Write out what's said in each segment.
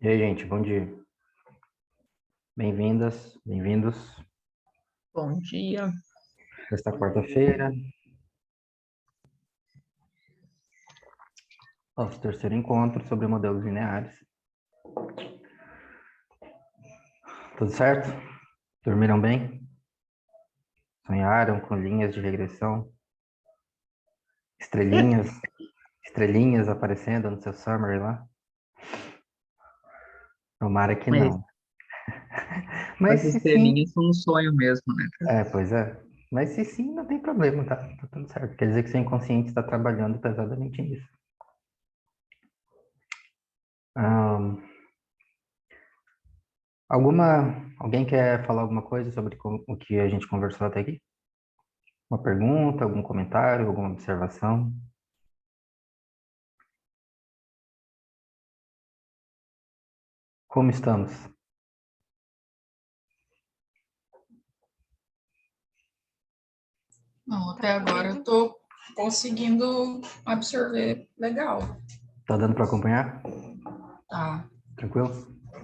E aí, gente, bom dia. Bem-vindas, bem-vindos. Bom dia. Esta quarta-feira, nosso terceiro encontro sobre modelos lineares. Tudo certo? Dormiram bem? Sonharam com linhas de regressão? Estrelinhas, estrelinhas aparecendo no seu summary lá? Tomara que Mas não. Mas as se sim, estrelinhas são um sonho mesmo, né? pois é. Mas se sim, não tem problema, tá? Tá tudo certo. Quer dizer que seu inconsciente está trabalhando pesadamente nisso. Ahn, alguém quer falar alguma coisa sobre o que a gente conversou até aqui? Uma pergunta, algum comentário, alguma observação? Como estamos? Não, até agora eu tô conseguindo absorver legal, Tá dando para acompanhar? tá? Tranquilo?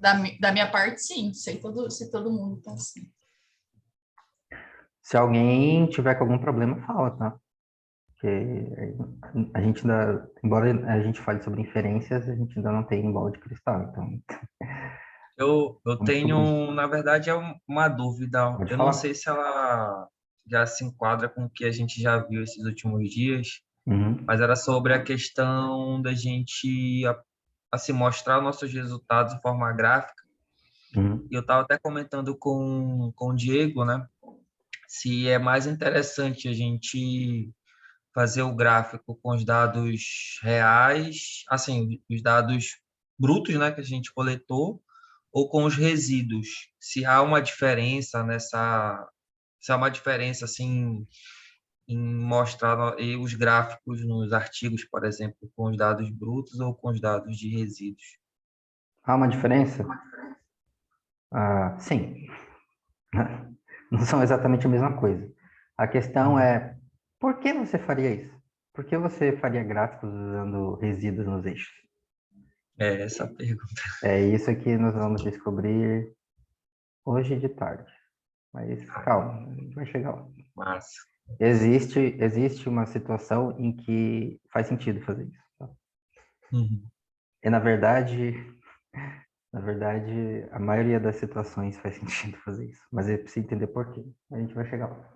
Da minha parte, sim. Se todo mundo tá assim. Se alguém tiver com algum problema, fala, tá? Porque a gente ainda, embora a gente fale sobre inferências, a gente ainda não tem bola de cristal, então Eu vamos descobrir. tenho, na verdade, uma dúvida. Pode Eu não falar? sei se ela já se enquadra com o que a gente já viu esses últimos dias, Uhum, mas era sobre a questão da gente assim, mostrar nossos resultados em forma gráfica. uhum, E eu estava até comentando com o Diego, né? Se é mais interessante a gente fazer o gráfico com os dados reais, assim, os dados brutos, né, que a gente coletou, ou com os resíduos. Se há uma diferença se há uma diferença assim em mostrar os gráficos nos artigos, por exemplo, com os dados brutos ou com os dados de resíduos. há uma diferença? Ah, sim. Não são exatamente a mesma coisa. A questão Uhum. é, por que você faria isso? Por que você faria gráficos usando resíduos nos eixos? É essa a pergunta. É isso que nós vamos descobrir hoje de tarde. Mas calma, a gente vai chegar lá. Massa. Existe uma situação em que faz sentido fazer isso. Tá? Uhum. E na verdade, a maioria das situações faz sentido fazer isso. Mas eu preciso entender por quê. A gente vai chegar lá.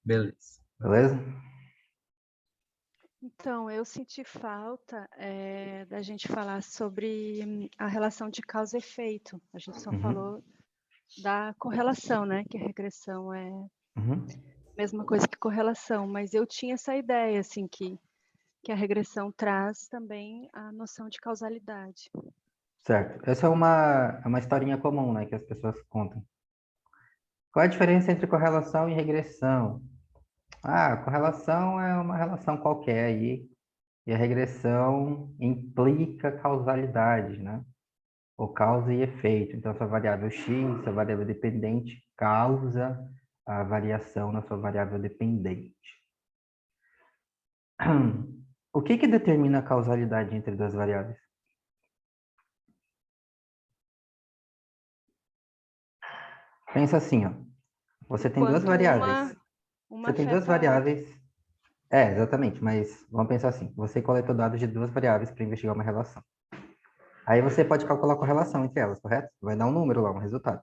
Beleza. Beleza? Então, eu senti falta da gente falar sobre a relação de causa e efeito. A gente só Uhum, falou da correlação, né? Que a regressão é uhum. a mesma coisa que correlação, mas eu tinha essa ideia, assim, que a regressão traz também a noção de causalidade. Certo. Essa é uma historinha comum, né, que as pessoas contam. Qual é a diferença entre correlação e regressão? Ah, correlação é uma relação qualquer aí, e a regressão implica causalidade, né? Ou causa e efeito. Então, sua variável x, sua variável dependente, causa a variação na sua variável dependente. O que que determina a causalidade entre duas variáveis? Pensa assim, ó. Você tem duas Quando variáveis. uma Você tem duas afeta a outra. variáveis. É, exatamente, mas vamos pensar assim. Você coletou dados de duas variáveis para investigar uma relação. Aí você pode calcular a correlação entre elas, correto? Vai dar um número lá, um resultado.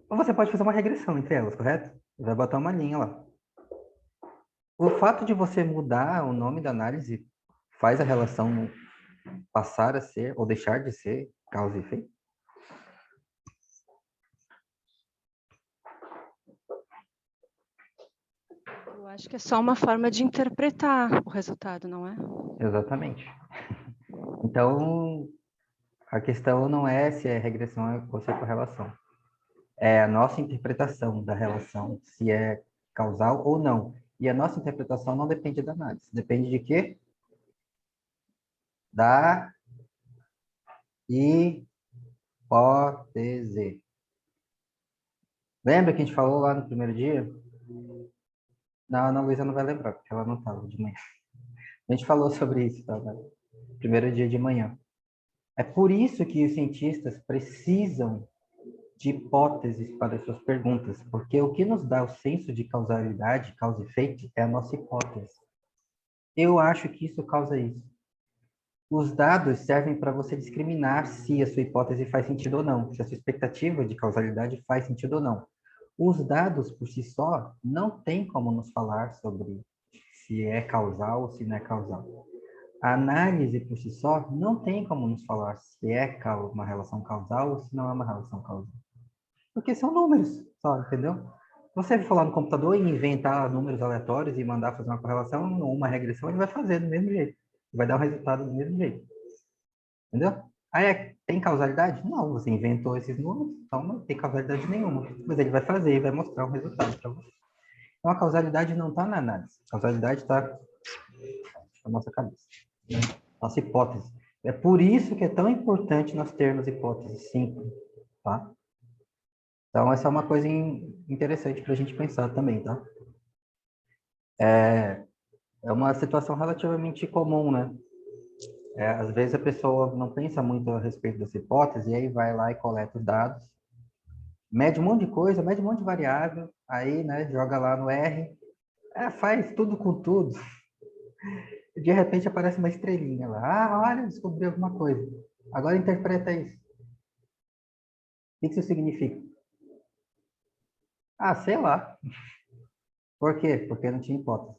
Ou você pode fazer uma regressão entre elas, correto? Vai botar uma linha lá. O fato de você mudar o nome da análise faz a relação passar a ser ou deixar de ser causa e efeito? Eu acho que é só uma forma de interpretar o resultado, não é? Exatamente. Então, a questão não é se é regressão ou se é correlação. É a nossa interpretação da relação, se é causal ou não. E a nossa interpretação não depende da análise. Depende de quê? Da hipótese. Lembra que a gente falou lá no primeiro dia? Não, a Ana Luísa não vai lembrar, porque ela não estava de manhã. A gente falou sobre isso, tá? No primeiro dia de manhã. É por isso que os cientistas precisam de hipóteses para as suas perguntas, porque o que nos dá o senso de causalidade, causa e efeito, é a nossa hipótese. Eu acho que isso causa isso. Os dados servem para você discriminar se a sua hipótese faz sentido ou não, se a sua expectativa de causalidade faz sentido ou não. Os dados, por si só, não tem como nos falar sobre se é causal ou se não é causal. A análise, por si só, não tem como nos falar se é uma relação causal ou se não é uma relação causal. Porque são números, só, entendeu? Você for lá no computador e inventar números aleatórios e mandar fazer uma correlação ou uma regressão, ele vai fazer do mesmo jeito. Vai dar um resultado do mesmo jeito. Entendeu? Aí tem causalidade? Não, você inventou esses números, então não tem causalidade nenhuma. Mas ele vai fazer e vai mostrar um resultado para você. Então a causalidade não está na análise. A causalidade está na nossa cabeça. Nossa hipótese. É por isso que é tão importante nós termos hipótese simples, tá? Então, essa é uma coisa interessante para a gente pensar também, tá? É uma situação relativamente comum, né? Às vezes a pessoa não pensa muito a respeito dessa hipótese, e aí vai lá e coleta os dados, mede um monte de coisa, mede um monte de variável, aí, né, joga lá no R, faz tudo com tudo. De repente aparece uma estrelinha lá. Ah, olha, descobri alguma coisa. Agora interpreta isso. O que isso significa? Ah, sei lá. Por quê? Porque não tinha hipótese.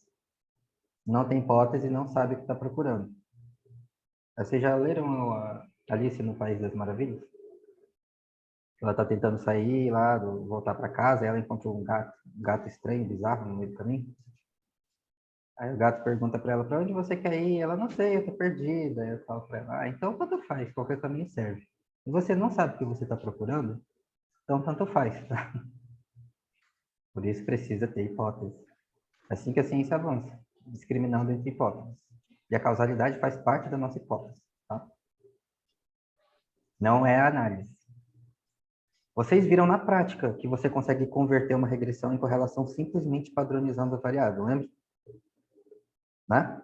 Não tem hipótese e não sabe o que está procurando. Vocês já leram Alice no País das Maravilhas? Ela está tentando sair lá, voltar para casa, e ela encontrou um gato estranho, bizarro no meio do caminho. Aí o gato pergunta para ela, para onde você quer ir? Ela, não sei, eu tô perdida. Aí eu falo para ela, então tanto faz, qualquer caminho serve. E você não sabe o que você está procurando? Então tanto faz, tá? Por isso precisa ter hipótese. Assim que a ciência avança, discriminando entre hipóteses. E a causalidade faz parte da nossa hipótese, tá? Não é a análise. Vocês viram na prática que você consegue converter uma regressão em correlação simplesmente padronizando a variável, lembra? Né?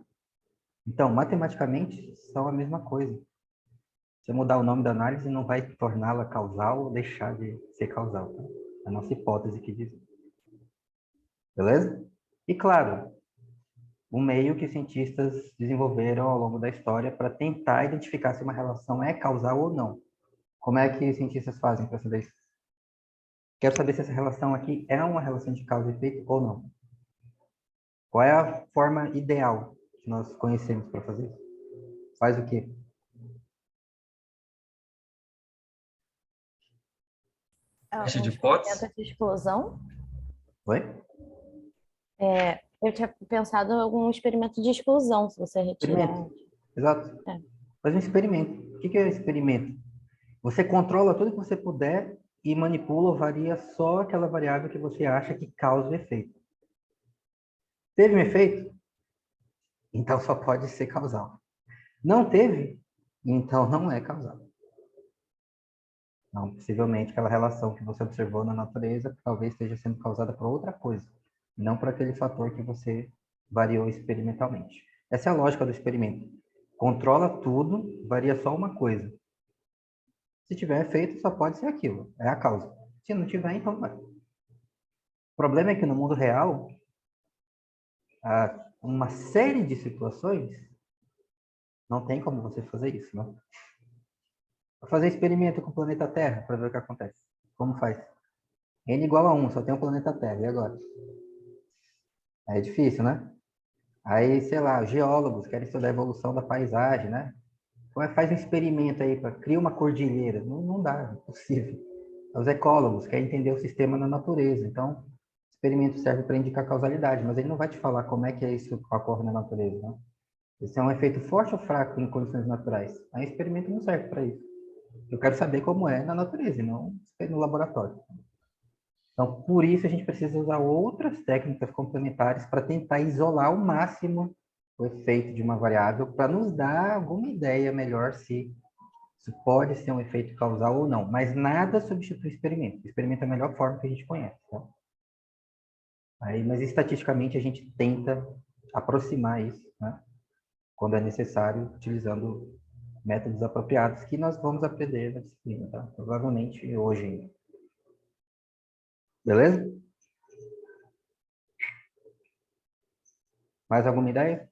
Então, matematicamente, são a mesma coisa. Se mudar o nome da análise, não vai torná-la causal ou deixar de ser causal. Tá? É a nossa hipótese que diz. Beleza? E claro, um meio que cientistas desenvolveram ao longo da história para tentar identificar se uma relação é causal ou não. Como é que os cientistas fazem para saber isso? Quero saber se essa relação aqui é uma relação de causa e efeito ou não. Qual é a forma ideal que nós conhecemos para fazer isso? Faz o quê? Teste Um de hipótese? experimento de exclusão. Oi? Eu tinha pensado em algum experimento de exclusão, se você retirar. Experimento. Exato. É. Faz um experimento. O que é experimento? Você controla tudo que você puder e manipula ou varia só aquela variável que você acha que causa o efeito. Teve um efeito? Então só pode ser causal. Não teve? Então não é causal. Não, possivelmente aquela relação que você observou na natureza talvez esteja sendo causada por outra coisa, não por aquele fator que você variou experimentalmente. Essa é a lógica do experimento. Controla tudo, varia só uma coisa. Se tiver efeito, só pode ser aquilo, é a causa. Se não tiver, então não é. O problema é que no mundo real, há uma série de situações, não tem como você fazer isso, não. Vou fazer experimento com o planeta Terra para ver o que acontece. Como faz? N igual a 1, só tem o planeta Terra. E agora? É difícil, né? Aí, sei lá, geólogos querem estudar a evolução da paisagem, né? Faz um experimento aí para criar uma cordilheira. Não, não dá, é impossível. Os ecólogos querem entender o sistema na natureza. Então, o experimento serve para indicar causalidade, mas ele não vai te falar como é que é isso que ocorre na natureza, né? Esse é um efeito forte ou fraco em condições naturais. Aí o experimento não serve para isso. Eu quero saber como é na natureza, e não no laboratório. Então, por isso, a gente precisa usar outras técnicas complementares para tentar isolar ao máximo o efeito de uma variável, para nos dar alguma ideia melhor se isso pode ser um efeito causal ou não. Mas nada substitui o experimento. O experimento é a melhor forma que a gente conhece. Tá? Mas, estatisticamente, a gente tenta aproximar isso, né? Quando é necessário, utilizando métodos apropriados que nós vamos aprender na disciplina, tá? Provavelmente hoje ainda. Beleza? Mais alguma ideia?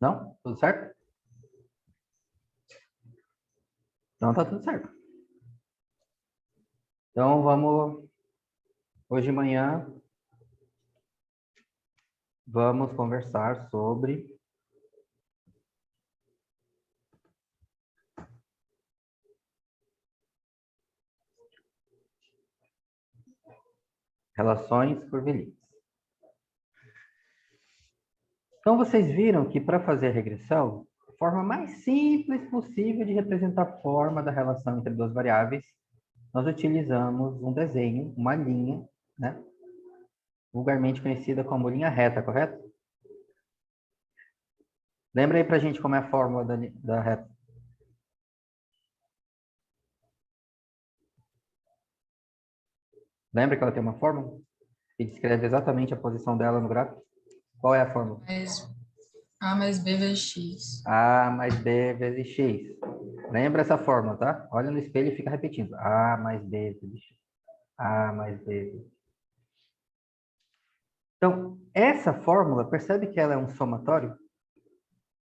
Não? Tudo certo? Então tá tudo certo. Então vamos, hoje de manhã, vamos conversar sobre relações curvilíneas. Então vocês viram que para fazer a regressão, a forma mais simples possível de representar a forma da relação entre duas variáveis, nós utilizamos um desenho, uma linha, né? Vulgarmente conhecida como linha reta, correto? Lembra aí pra gente como é a fórmula da reta. Lembra que ela tem uma fórmula que descreve exatamente a posição dela no gráfico? Qual é a fórmula? A mais B vezes X. A mais B vezes X. Lembra essa fórmula, tá? Olha no espelho e fica repetindo. A mais B vezes X. A mais B vezes X. Então, essa fórmula, percebe que ela é um somatório?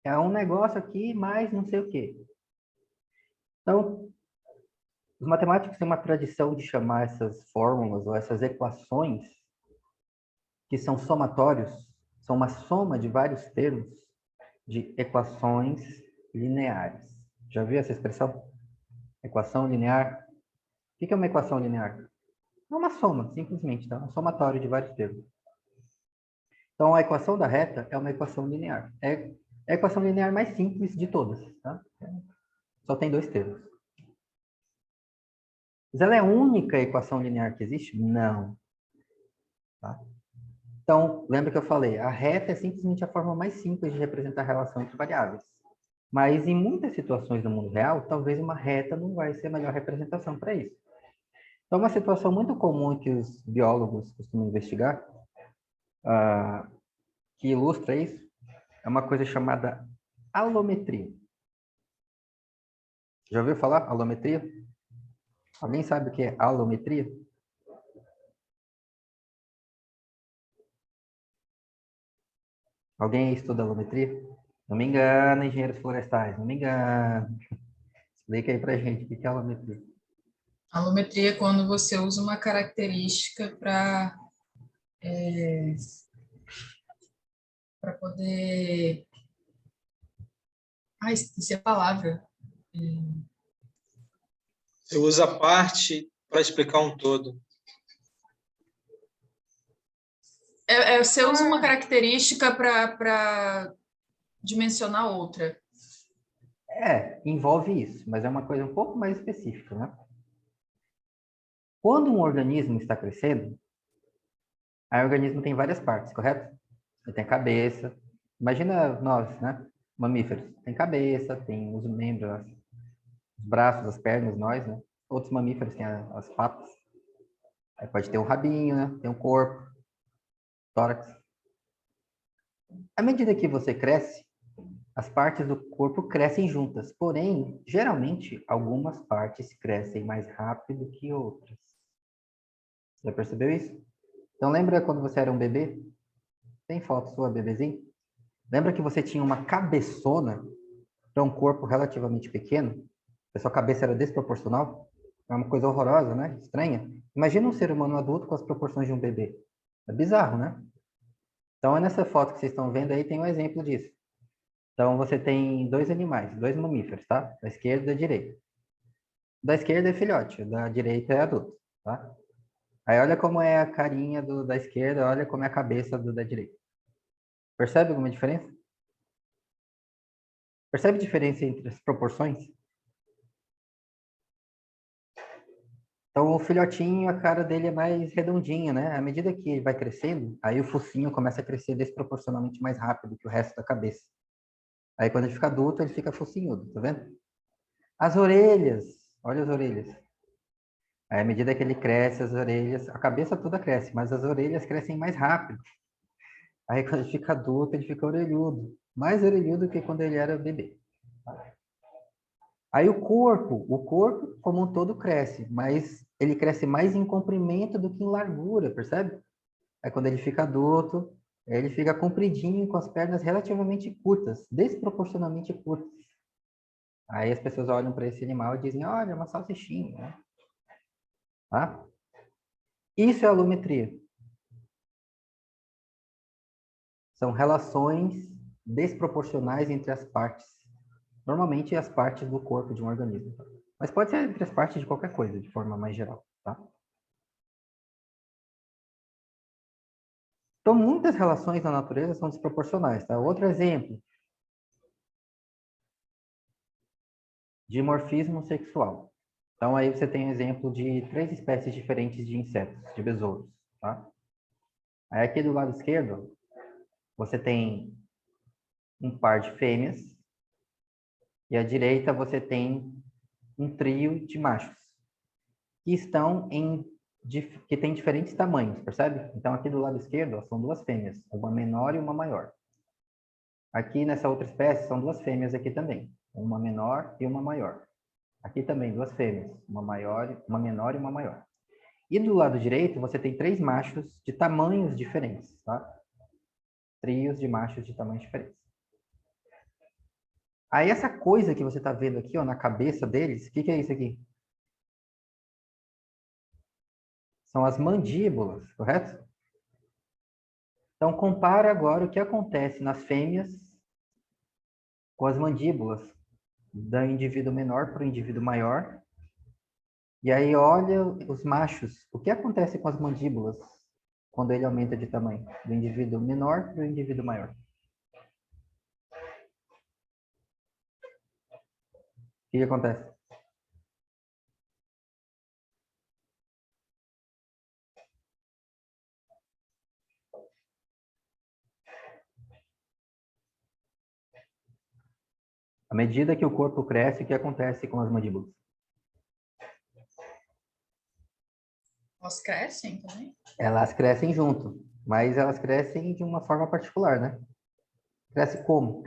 É um negócio aqui mais não sei o quê. Então, os matemáticos têm uma tradição de chamar essas fórmulas ou essas equações, que são somatórios, são uma soma de vários termos, de equações lineares. Já viu essa expressão? Equação linear. O que é uma equação linear? É uma soma, simplesmente, tá? Um somatório de vários termos. Então, a equação da reta é uma equação linear. É a equação linear mais simples de todas, tá? Só tem dois termos. Mas ela é a única equação linear que existe? Não. Tá? Então, lembra que eu falei, a reta é simplesmente a forma mais simples de representar a relação entre variáveis. Mas em muitas situações no mundo real, talvez uma reta não vai ser a melhor representação para isso. Então, uma situação muito comum que os biólogos costumam investigar, que ilustra isso, é uma coisa chamada alometria. Já ouviu falar alometria? Alguém sabe o que é alometria? Alguém estuda alometria? Não me engana, engenheiros florestais, não me engana. Explica aí pra gente o que é alometria. Alometria é quando você usa uma característica para poder... Ah, esqueci a palavra. Você usa a parte para explicar um todo. Você usa uma característica para dimensionar outra. Envolve isso, mas é uma coisa um pouco mais específica, né? Quando um organismo está crescendo, aí o organismo tem várias partes, correto? Ele tem a cabeça. Imagina nós, né? Mamíferos. Tem cabeça, tem os membros, os braços, as pernas, nós, né? Outros mamíferos têm as patas. Aí pode ter um rabinho, né? Tem um corpo, tórax. À medida que você cresce, as partes do corpo crescem juntas. Porém, geralmente, algumas partes crescem mais rápido que outras. Já percebeu isso? Então, lembra quando você era um bebê? Tem foto sua, bebezinho? Lembra que você tinha uma cabeçona para um corpo relativamente pequeno? A sua cabeça era desproporcional? É uma coisa horrorosa, né? Estranha. Imagina um ser humano adulto com as proporções de um bebê. É bizarro, né? Então, nessa foto que vocês estão vendo aí, tem um exemplo disso. Então, você tem dois animais, dois mamíferos, tá? Da esquerda e da direita. Da esquerda é filhote, da direita é adulto, tá? Aí, olha como é a carinha da esquerda, olha como é a cabeça da direita. Percebe alguma diferença? Percebe a diferença entre as proporções? Então, o filhotinho, a cara dele é mais redondinha, né? À medida que ele vai crescendo, aí o focinho começa a crescer desproporcionalmente mais rápido que o resto da cabeça. Aí, quando ele fica adulto, ele fica focinhudo, tá vendo? As orelhas, olha as orelhas. Aí, à medida que ele cresce, as orelhas, a cabeça toda cresce, mas as orelhas crescem mais rápido. Aí, quando ele fica adulto, ele fica orelhudo. Mais orelhudo que quando ele era bebê. Aí, o corpo como um todo cresce, mas ele cresce mais em comprimento do que em largura, percebe? Aí, quando ele fica adulto, ele fica compridinho, com as pernas relativamente curtas, desproporcionalmente curtas. Aí, as pessoas olham para esse animal e dizem, olha, é uma salsichinha, né? Tá? Isso é alometria. São relações desproporcionais entre as partes. Normalmente, as partes do corpo de um organismo. Tá? Mas pode ser entre as partes de qualquer coisa, de forma mais geral. Tá? Então, muitas relações na natureza são desproporcionais. Tá? Outro exemplo. Dimorfismo sexual. Então, aí você tem um exemplo de 3 espécies diferentes de insetos, de besouros. Tá? Aí, aqui do lado esquerdo, você tem um par de fêmeas. E à direita, você tem um trio de machos. Que estão que têm diferentes tamanhos, percebe? Então, aqui do lado esquerdo, ó, são 2 fêmeas, uma menor e uma maior. Aqui nessa outra espécie, são 2 fêmeas aqui também, uma menor e uma maior. Aqui também, 2 fêmeas, uma maior, uma menor e uma maior. E do lado direito, você tem 3 machos de tamanhos diferentes, tá? Trios de machos de tamanhos diferentes. Aí essa coisa que você está vendo aqui, ó, na cabeça deles, o que é isso aqui? São as mandíbulas, correto? Então, compara agora o que acontece nas fêmeas com as mandíbulas do indivíduo menor para o indivíduo maior. E aí, olha os machos. O que acontece com as mandíbulas quando ele aumenta de tamanho? Do indivíduo menor para o indivíduo maior. O que acontece? À medida que o corpo cresce, o que acontece com as mandíbulas? Elas crescem também? Elas crescem junto, mas elas crescem de uma forma particular, né? Cresce como?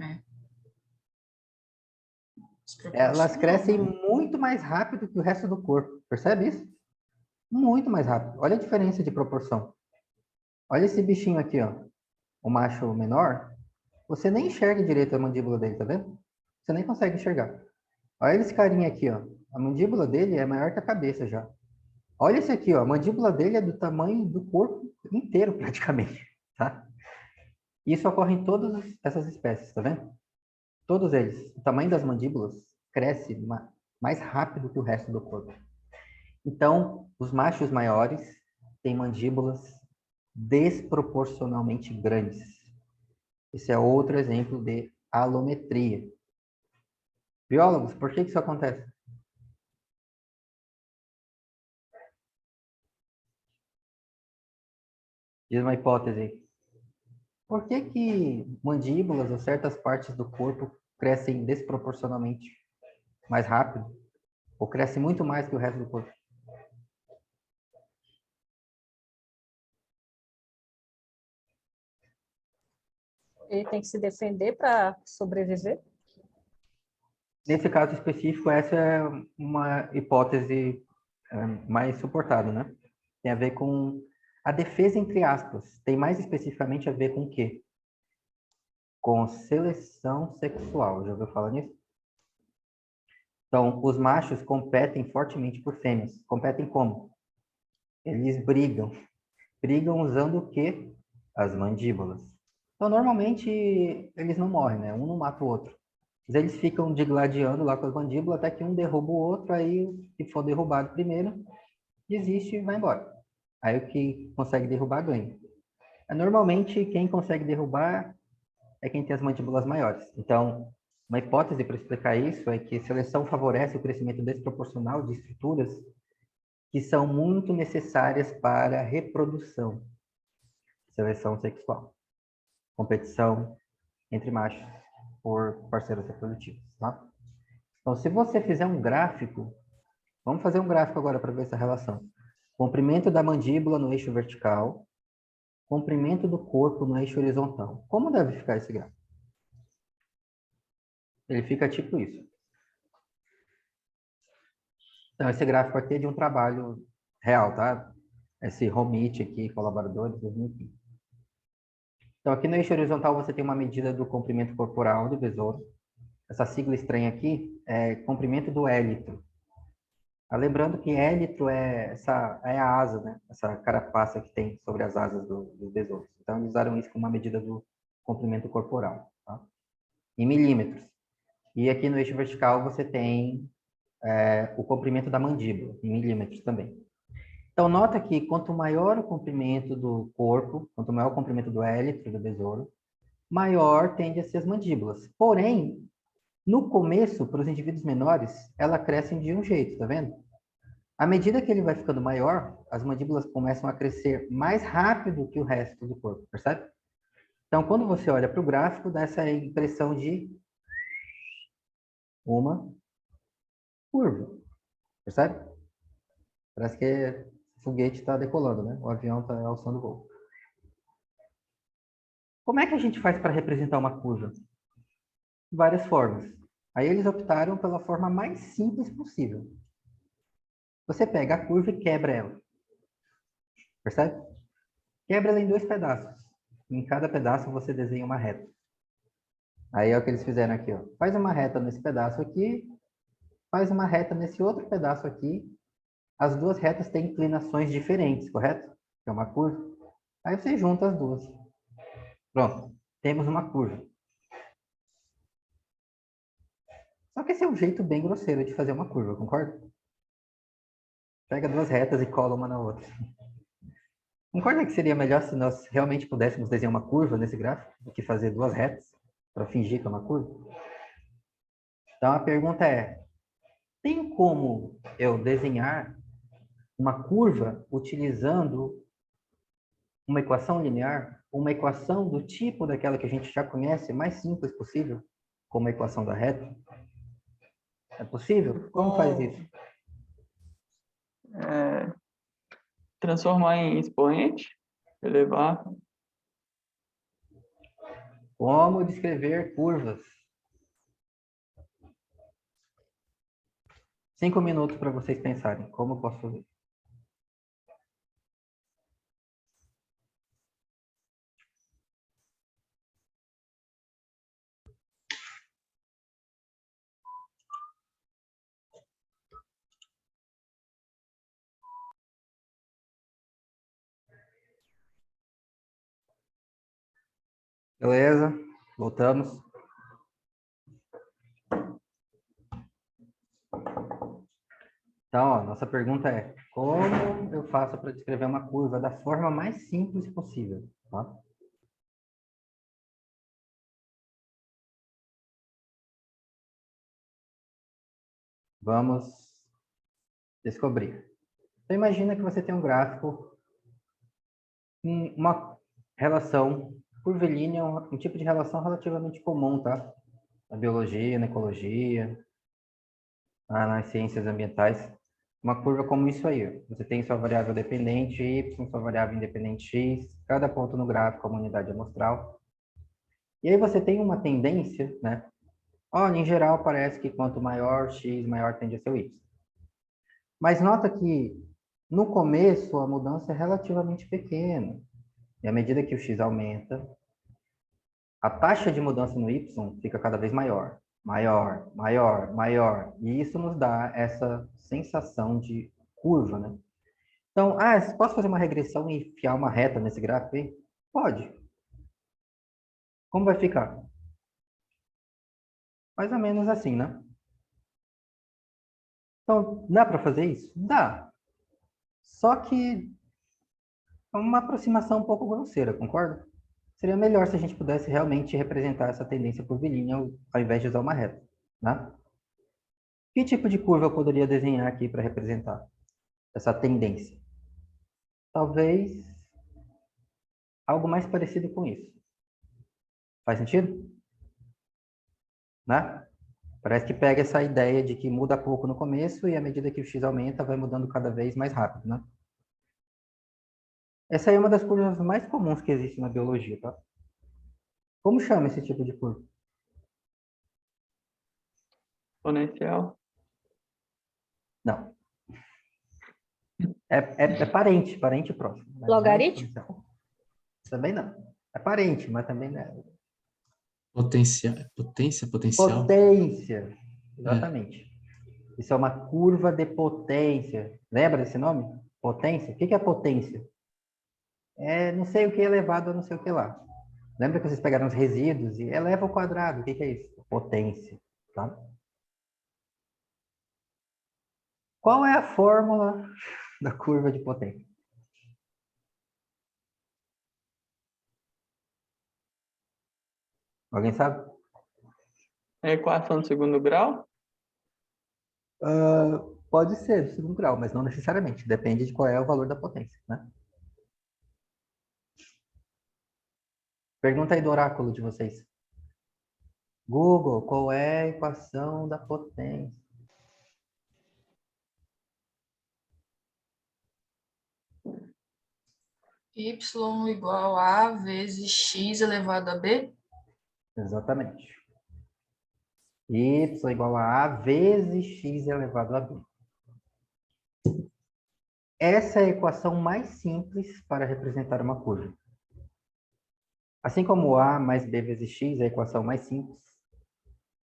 Elas crescem muito mais rápido que o resto do corpo. Percebe isso? Muito mais rápido. Olha a diferença de proporção. Olha esse bichinho aqui, ó. O macho menor. Você nem enxerga direito a mandíbula dele, tá vendo? Você nem consegue enxergar. Olha esse carinha aqui, ó. A mandíbula dele é maior que a cabeça já. Olha esse aqui, ó. A mandíbula dele é do tamanho do corpo inteiro, praticamente, tá? Isso ocorre em todas essas espécies, tá vendo? Todos eles. O tamanho das mandíbulas cresce mais rápido que o resto do corpo. Então, os machos maiores têm mandíbulas desproporcionalmente grandes. Esse é outro exemplo de alometria. Biólogos, por que isso acontece? Diz uma hipótese. Por que mandíbulas ou certas partes do corpo crescem desproporcionalmente mais rápido? Ou crescem muito mais que o resto do corpo? Ele tem que se defender para sobreviver? Nesse caso específico, essa é uma hipótese mais suportada, né? Tem a ver com a defesa entre aspas. Tem mais especificamente a ver com o quê? Com seleção sexual. Já ouviu falar nisso? Então, os machos competem fortemente por fêmeas. Competem como? Eles brigam. Brigam usando o quê? As mandíbulas. Então, normalmente, eles não morrem, né? Um não mata o outro. Mas eles ficam digladiando lá com as mandíbulas até que um derruba o outro, aí o que for derrubado primeiro desiste e vai embora. Aí o que consegue derrubar ganha. Normalmente, quem consegue derrubar é quem tem as mandíbulas maiores. Então, uma hipótese para explicar isso é que seleção favorece o crescimento desproporcional de estruturas que são muito necessárias para a reprodução. Seleção sexual. Competição entre machos por parceiros reprodutivos. Tá? Então, se você fizer um gráfico Vamos fazer um gráfico agora para ver essa relação. Comprimento da mandíbula no eixo vertical, comprimento do corpo no eixo horizontal. Como deve ficar esse gráfico? Ele fica tipo isso. Então, esse gráfico aqui é de um trabalho real, tá? Esse Romit aqui, colaboradores, 2015. Então, aqui no eixo horizontal você tem uma medida do comprimento corporal do besouro. Essa sigla estranha aqui é comprimento do élitro. Lembrando que élitro é a asa, né? Essa carapaça que tem sobre as asas dos besouros. Então, eles usaram isso como uma medida do comprimento corporal, tá? Em milímetros. E aqui no eixo vertical você tem o comprimento da mandíbula, em milímetros também. Então, nota que quanto maior o comprimento do corpo, quanto maior o comprimento do élitro do besouro, maior tende a ser as mandíbulas. Porém, no começo, para os indivíduos menores, ela cresce de um jeito, tá vendo? À medida que ele vai ficando maior, as mandíbulas começam a crescer mais rápido que o resto do corpo, percebe? Então, quando você olha para o gráfico, dá essa impressão de uma curva, percebe? Parece que o foguete está decolando, né? O avião está alçando o voo. Como é que a gente faz para representar uma curva? Várias formas. Aí eles optaram pela forma mais simples possível. Você pega a curva e quebra ela. Percebe? Quebra ela em 2 pedaços. Em cada pedaço você desenha uma reta. Aí é o que eles fizeram aqui, ó. Faz uma reta nesse pedaço aqui, faz uma reta nesse outro pedaço aqui. As 2 retas têm inclinações diferentes, correto? É uma curva. Aí você junta as 2. Pronto. Temos uma curva. Só que esse é um jeito bem grosseiro de fazer uma curva, concorda? Pega 2 retas e cola uma na outra. Concorda que seria melhor se nós realmente pudéssemos desenhar uma curva nesse gráfico do que fazer 2 retas para fingir que é uma curva? Então a pergunta é: tem como eu desenhar uma curva utilizando uma equação linear, uma equação do tipo daquela que a gente já conhece, mais simples possível, como a equação da reta? É possível? Como faz isso? Transformar em expoente, elevar. Como descrever curvas? 5 minutos para vocês pensarem. Como eu posso fazer? Beleza? Voltamos. Então, ó, nossa pergunta é: como eu faço para descrever uma curva da forma mais simples possível? Tá? Vamos descobrir. Então, imagina que você tem um gráfico, uma relação curvilínea, um tipo de relação relativamente comum, tá? Na biologia, na ecologia, nas ciências ambientais. Uma curva como isso aí, ó. Você tem sua variável dependente y, sua variável independente x, cada ponto no gráfico é uma unidade amostral. E aí você tem uma tendência, né? Olha, em geral parece que quanto maior x, maior tende a ser o y. Mas nota que no começo a mudança é relativamente pequena. E à medida que o x aumenta, a taxa de mudança no y fica cada vez maior. Maior, maior, maior. E isso nos dá essa sensação de curva, né? Então, posso fazer uma regressão e enfiar uma reta nesse gráfico aí? Pode. Como vai ficar? Mais ou menos assim, né? Então, dá para fazer isso? Dá. Só que é uma aproximação um pouco grosseira, concorda? Seria melhor se a gente pudesse realmente representar essa tendência curvilínea ao invés de usar uma reta, né? Que tipo de curva eu poderia desenhar aqui para representar essa tendência? Talvez algo mais parecido com isso. Faz sentido? Né? Parece que pega essa ideia de que muda pouco no começo e à medida que o x aumenta, vai mudando cada vez mais rápido, né? Essa aí é uma das curvas mais comuns que existe na biologia, tá? Como chama esse tipo de curva? Exponencial. Não. É parente próximo. Mas não é Logaritmo? exponencial. Também não. É parente, mas também não é. Potência, potencial. Potência. É. Exatamente. Isso é uma curva de potência. Lembra desse nome? Potência? O que é potência? É não sei o que elevado a não sei o que lá. Lembra que vocês pegaram os resíduos e eleva ao quadrado. O que é isso? Potência. Tá? Qual é a fórmula da curva de potência? Alguém sabe? É a equação do segundo grau? Pode ser do segundo grau, mas não necessariamente. Depende de qual é o valor da potência, né? Pergunta aí do oráculo de vocês. Google, qual é a equação da potência? Y igual a vezes x elevado a b. Exatamente. Y igual a vezes x elevado a b. Essa é a equação mais simples para representar uma curva. Assim como A mais B vezes x é a equação mais simples,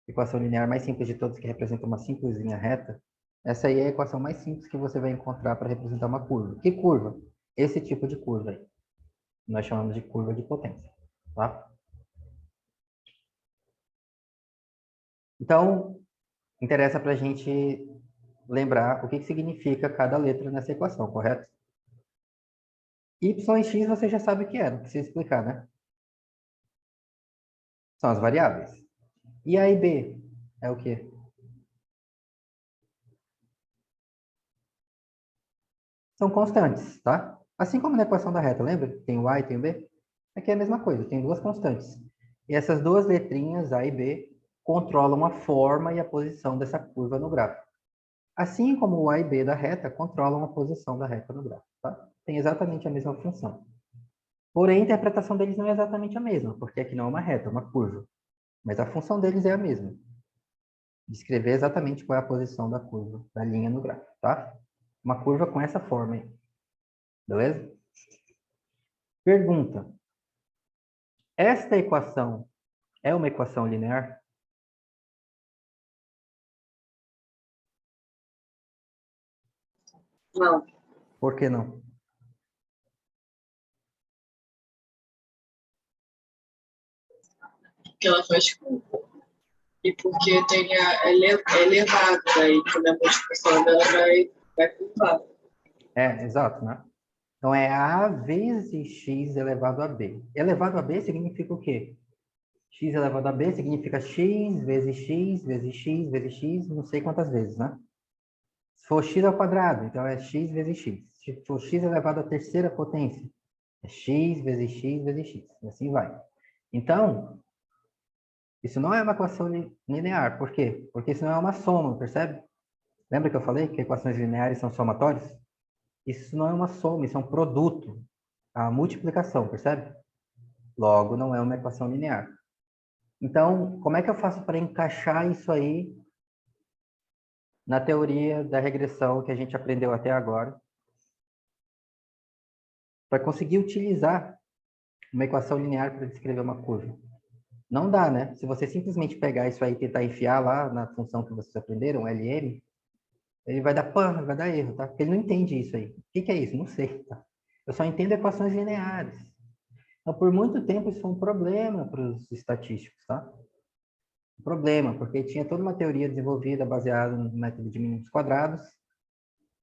equação linear mais simples de todas que representa uma simples linha reta, essa aí é a equação mais simples que você vai encontrar para representar uma curva. Que curva? Esse tipo de curva aí. Nós chamamos de curva de potência. Tá? Então, interessa para a gente lembrar o que significa cada letra nessa equação, correto? Y e x você já sabe o que é, não precisa explicar, né? São as variáveis. E A e B é o quê? São constantes, tá? Assim como na equação da reta, lembra? Tem o A e tem o B? Aqui é a mesma coisa, tem duas constantes. E essas duas letrinhas, A e B, controlam a forma e a posição dessa curva no gráfico. Assim como o A e B da reta controlam a posição da reta no gráfico, tá? Tem exatamente a mesma função. Porém, a interpretação deles não é exatamente a mesma, porque aqui não é uma reta, é uma curva. Mas a função deles é a mesma. Descrever exatamente qual é a posição da curva, da linha no gráfico, tá? Uma curva com essa forma aí. Beleza? Pergunta. Esta equação é uma equação linear? Não. Por que não? Porque ela faz curva. E porque tem elevado, aí quando a multiplicação dela vai curvar. Exato, né? Então, é A vezes x elevado a b. Elevado a b significa o quê? X elevado a b significa x vezes x vezes x vezes x, não sei quantas vezes, né? Se for x ao quadrado, então é x vezes x. Se for x elevado à terceira potência, é x vezes x vezes x. E assim vai. Então, isso não é uma equação linear. Por quê? Porque isso não é uma soma, percebe? Lembra que eu falei que equações lineares são somatórias? Isso não é uma soma, isso é um produto. A multiplicação, percebe? Logo, não é uma equação linear. Então, como é que eu faço para encaixar isso aí na teoria da regressão que a gente aprendeu até agora? Para conseguir utilizar uma equação linear para descrever uma curva. Não dá, né? Se você simplesmente pegar isso aí e tentar enfiar lá na função que vocês aprenderam, LM, ele vai dar pan, vai dar erro, tá? Porque ele não entende isso aí. O que é isso? Não sei, tá? Eu só entendo equações lineares. Então, por muito tempo, isso foi um problema para os estatísticos, tá? Um problema, porque tinha toda uma teoria desenvolvida baseada no método de mínimos quadrados,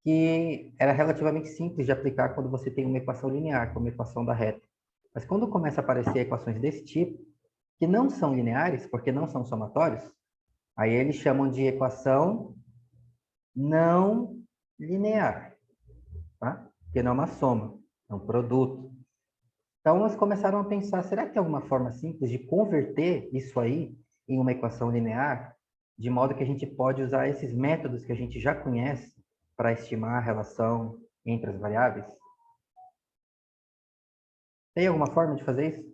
que era relativamente simples de aplicar quando você tem uma equação linear, como a equação da reta. Mas quando começa a aparecer equações desse tipo, que não são lineares, porque não são somatórios, aí eles chamam de equação não linear, tá? Porque não é uma soma, é um produto. Então, eles começaram a pensar, será que tem alguma forma simples de converter isso aí em uma equação linear? de modo que a gente pode usar esses métodos que a gente já conhece para estimar a relação entre as variáveis? Tem alguma forma de fazer isso?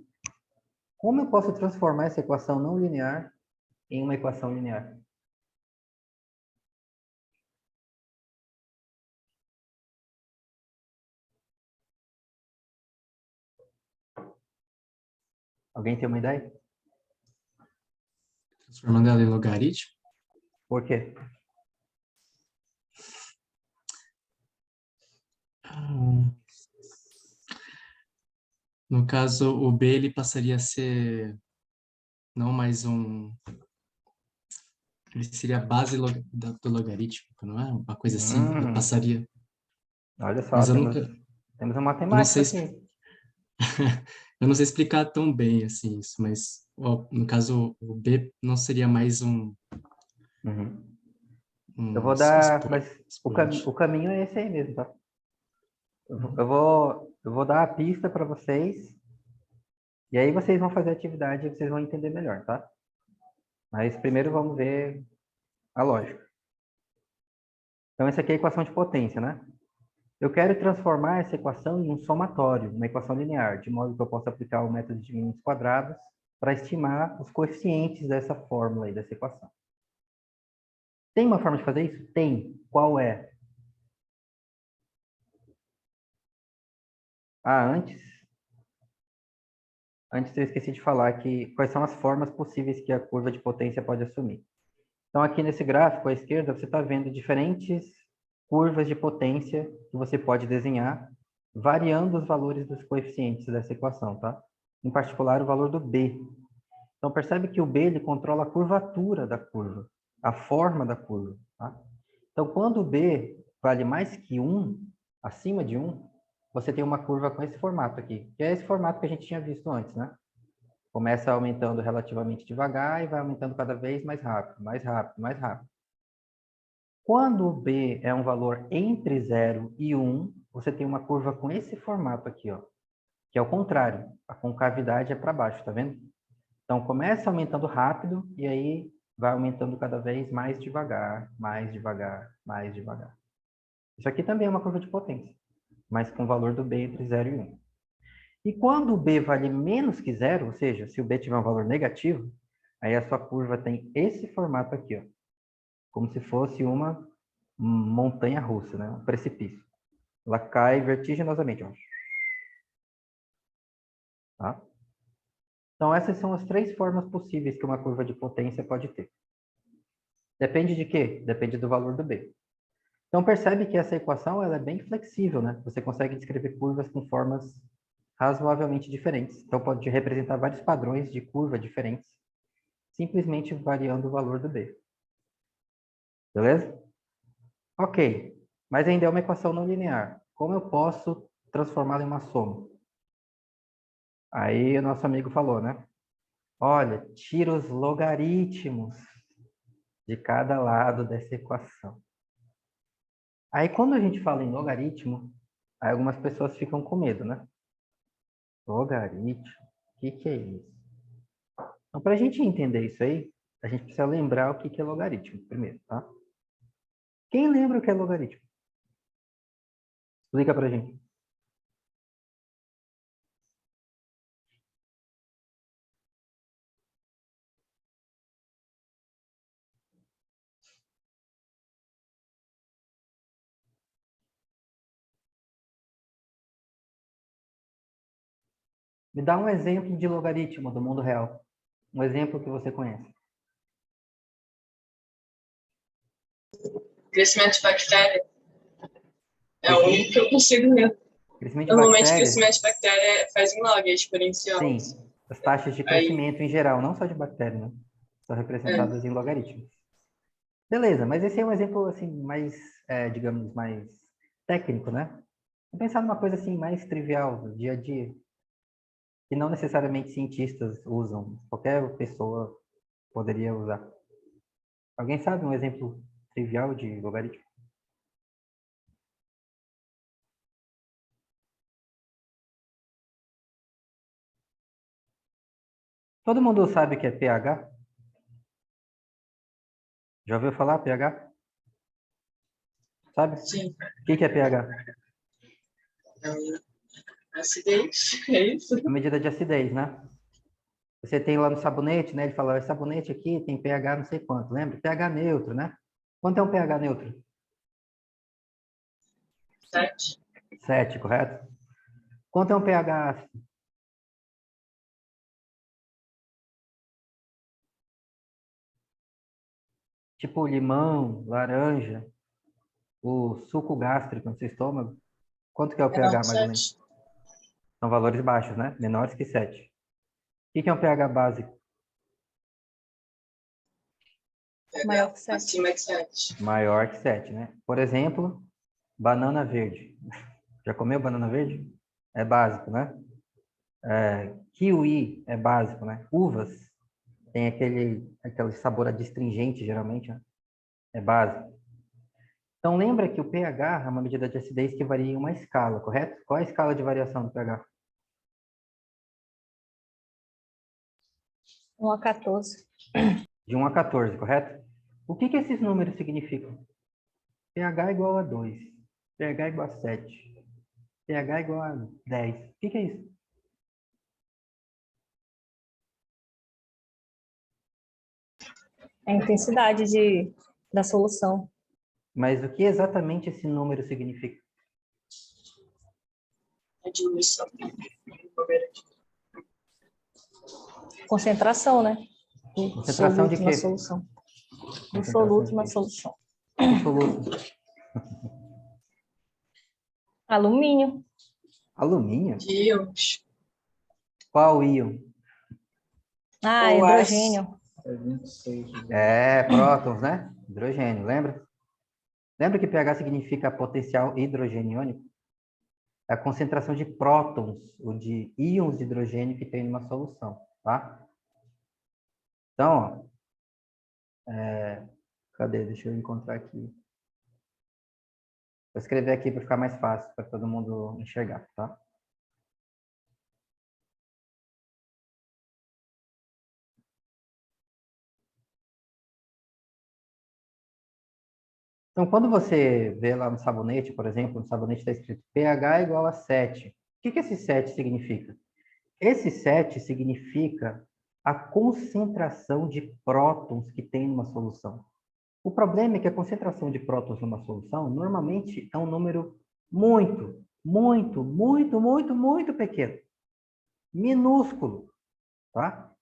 Como eu posso transformar essa equação não linear em uma equação linear? Alguém tem uma ideia? Transformando ela em logaritmo? Por quê? Hum, No caso, o B ele passaria a ser não mais um. Ele seria a base do logarítmico, não é? Uma coisa assim. Ele Hum, passaria. olha só, Mas eu nunca. temos um Eu não matemático sei, aqui. eu não sei explicar tão bem assim isso, mas ó, no caso, o B não seria mais Uhum. Eu um vou dar, mas expoente. o caminho é esse aí mesmo, tá? Uhum. Eu vou dar a pista para vocês, e aí vocês vão fazer a atividade e vocês vão entender melhor, tá? Mas primeiro vamos ver a lógica. Então, essa aqui é a equação de potência, né? Eu quero transformar essa equação em um somatório, uma equação linear, de modo que eu possa aplicar o método de mínimos quadrados para estimar os coeficientes dessa fórmula aí, dessa equação. Tem uma forma de fazer isso? Tem. Qual é? Ah, antes eu esqueci de falar que quais são as formas possíveis que a curva de potência pode assumir. Então, aqui nesse gráfico à esquerda, você está vendo diferentes curvas de potência que você pode desenhar, variando os valores dos coeficientes dessa equação, tá? Em particular, o valor do B. Então, percebe que o B ele controla a curvatura da curva, a forma da curva, tá? Então, quando o B vale mais que 1, acima de 1, você tem uma curva com esse formato aqui, que é esse formato que a gente tinha visto antes, né? Começa aumentando relativamente devagar e vai aumentando cada vez mais rápido, mais rápido, mais rápido. Quando o B é um valor entre 0 e 1, você tem uma curva com esse formato aqui, ó, que é o contrário. A concavidade é para baixo, tá vendo? Então, começa aumentando rápido e aí vai aumentando cada vez mais devagar, mais devagar, mais devagar. Isso aqui também é uma curva de potência, mas com o valor do B entre 0 e 1. E quando o B vale menos que zero, ou seja, se o B tiver um valor negativo, aí a sua curva tem esse formato aqui, ó, como se fosse uma montanha russa, né? Um precipício. Ela cai vertiginosamente, ó. Tá? Então, essas são as três formas possíveis que uma curva de potência pode ter. Depende de quê? Depende do valor do B. Então, percebe que essa equação ela é bem flexível, né? Você consegue descrever curvas com formas razoavelmente diferentes. Então, pode representar vários padrões de curva diferentes, simplesmente variando o valor do B. Beleza? Ok. Mas ainda é uma equação não linear. Como eu posso transformá-la em uma soma? Aí o nosso amigo falou, né? Olha, tira os logaritmos de cada lado dessa equação. Aí quando a gente fala em logaritmo, aí algumas pessoas ficam com medo, né? Logaritmo? O que é isso? Então, para a gente entender isso aí, a gente precisa lembrar o que é logaritmo primeiro, tá? Quem lembra o que é logaritmo? Explica pra gente. Me dá um exemplo de logaritmo do mundo real. Um exemplo que você conhece. Crescimento de bactéria é o Crescimento, único que eu consigo ver. crescimento de Normalmente, bactérias? crescimento de bactéria faz em log, é exponencial. Sim. As taxas de Aí, crescimento em geral, não só de bactérias, né? São é, representadas em logaritmos. Beleza, mas esse é um exemplo assim mais, digamos, mais técnico, né? Vou pensar numa coisa assim mais trivial do dia a dia, que não necessariamente cientistas usam, qualquer pessoa poderia usar. Alguém sabe um exemplo trivial de logaritmo? Todo mundo sabe o que é pH? Já ouviu falar pH? Sabe? Sim. O que é pH? Acidez, é isso? A medida de acidez, né? Você tem lá no sabonete, né? Ele fala, esse sabonete aqui tem pH não sei quanto, lembra? pH neutro, né? Quanto é um pH neutro? 7. 7, correto? Quanto é um pH ácido? Tipo limão, laranja, o suco gástrico no seu estômago. Quanto que é o Menor pH, que mais ou menos? 7. São valores baixos, né? Menores que 7. O que é um pH básico? Maior que 7. Acima de 7. Maior que 7, né? Por exemplo, banana verde. Já comeu banana verde? É básico, né? Kiwi é básico, né? Uvas tem aquele sabor adstringente, geralmente, né? É básico. Então, lembra que o pH é uma medida de acidez que varia em uma escala, correto? Qual é a escala de variação do pH? 1 a 14. De 1 a 14, correto? O que esses números significam? pH igual a 2, pH igual a 7, pH igual a 10. O que é isso? É a intensidade da solução. Mas o que exatamente esse número significa? A diminuição. Concentração, né? Do Concentração de soluto na quê? solução. Do Concentração soluto de na quê? solução. Que soluto? Alumínio. Alumínio? Íons. Qual íon? Ah, Ou hidrogênio. É 26. Prótons, né? Hidrogênio, lembra? Lembra que pH significa potencial hidrogeniônico? É a concentração de prótons, ou de íons de hidrogênio que tem numa solução, tá? Então, ó, cadê? Deixa eu encontrar aqui. Vou escrever aqui para ficar mais fácil, para todo mundo enxergar, tá? Então, quando você vê lá no sabonete, por exemplo, no sabonete está escrito pH igual a 7. O que esse 7 significa? Esse 7 significa a concentração de prótons que tem numa solução. O problema é que a concentração de prótons numa solução, normalmente, é um número muito, muito, muito, muito, muito pequeno. Minúsculo, tá?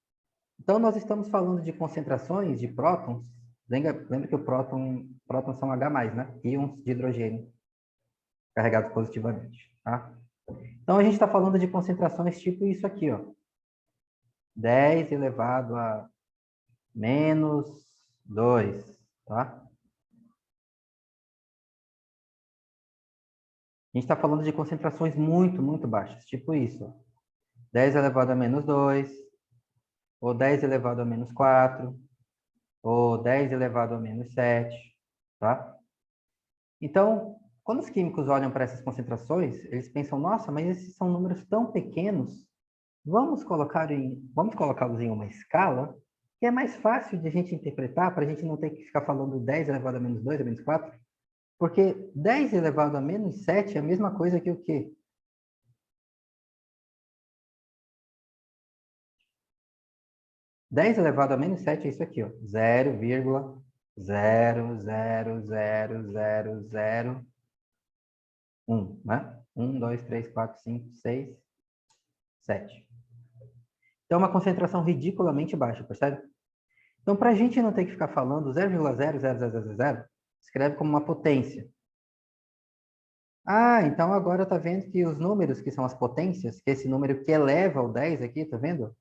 Então, nós estamos falando de concentrações de prótons. Lembra que prótons são H+, né? Íons de hidrogênio carregados positivamente, tá? Então, a gente está falando de concentrações tipo isso aqui, ó. 10 elevado a menos 2, tá? A gente está falando de concentrações muito, muito baixas, tipo isso, ó. 10 elevado a menos 2, ou 10 elevado a menos 4, ou 10 elevado a menos 7, tá? Então, quando os químicos olham para essas concentrações, eles pensam, nossa, mas esses são números tão pequenos, vamos colocá-los em uma escala que é mais fácil de a gente interpretar, para a gente não ter que ficar falando 10 elevado a menos 2, a menos 4, porque 10 elevado a menos 7 é a mesma coisa que o quê? Dez elevado a menos 7 é isso aqui, ó. 0,0000001, né? 1, 2, 3, 4, 5, 6, 7. Então, é uma concentração ridiculamente baixa, percebe? Então, para a gente não ter que ficar falando 0,00000, escreve como uma potência. Ah, então agora está vendo que os números que são as potências, que esse número que eleva ao 10 aqui, tá vendo?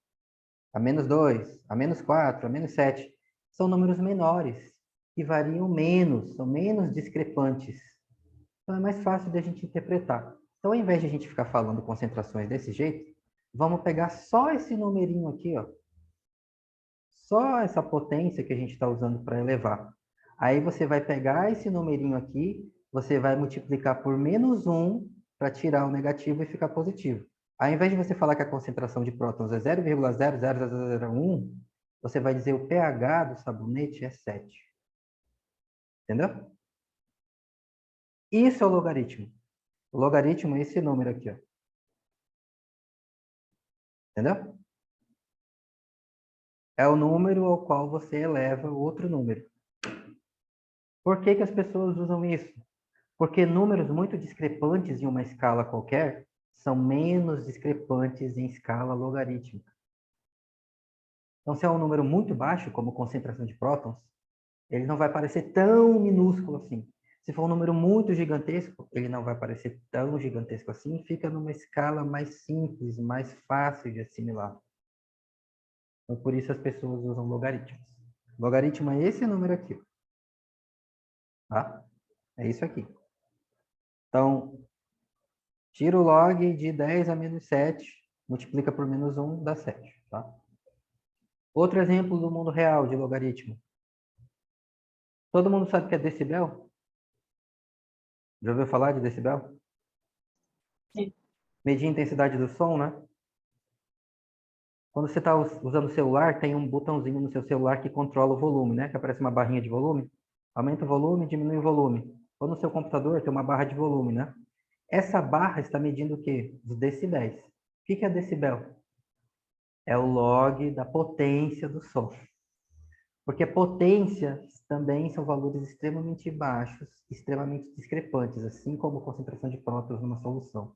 A menos 2, a menos 4, a menos 7, são números menores, que variam menos, são menos discrepantes. Então é mais fácil de a gente interpretar. Então, ao invés de a gente ficar falando concentrações desse jeito, vamos pegar só esse numerinho aqui, ó. Só essa potência que a gente está usando para elevar. Aí você vai pegar esse numerinho aqui, você vai multiplicar por menos 1 para tirar o negativo e ficar positivo. Ao invés de você falar que a concentração de prótons é 0,00001, você vai dizer o pH do sabonete é 7. Entendeu? Isso é o logaritmo. O logaritmo é esse número aqui, ó. Entendeu? É o número ao qual você eleva outro número. Por que que as pessoas usam isso? Porque números muito discrepantes em uma escala qualquer são menos discrepantes em escala logarítmica. Então, se é um número muito baixo, como concentração de prótons, ele não vai parecer tão minúsculo assim. Se for um número muito gigantesco, ele não vai parecer tão gigantesco assim, fica numa escala mais simples, mais fácil de assimilar. Então, por isso as pessoas usam logaritmos. Logaritmo é esse número aqui. Tá? É isso aqui. Então, tira o log de 10 a menos 7, multiplica por menos 1, dá 7. Tá? Outro exemplo do mundo real de logaritmo. Todo mundo sabe o que é decibel? Já ouviu falar de decibel? Sim. Medir a intensidade do som, né? Quando você está usando o celular, tem um botãozinho no seu celular que controla o volume, né? Que aparece uma barrinha de volume. Aumenta o volume, diminui o volume. Ou no seu computador tem uma barra de volume, né? Essa barra está medindo o quê? Os decibéis. O que é decibel? É o log da potência do som. Porque potências também são valores extremamente baixos, extremamente discrepantes, assim como a concentração de prótons numa solução.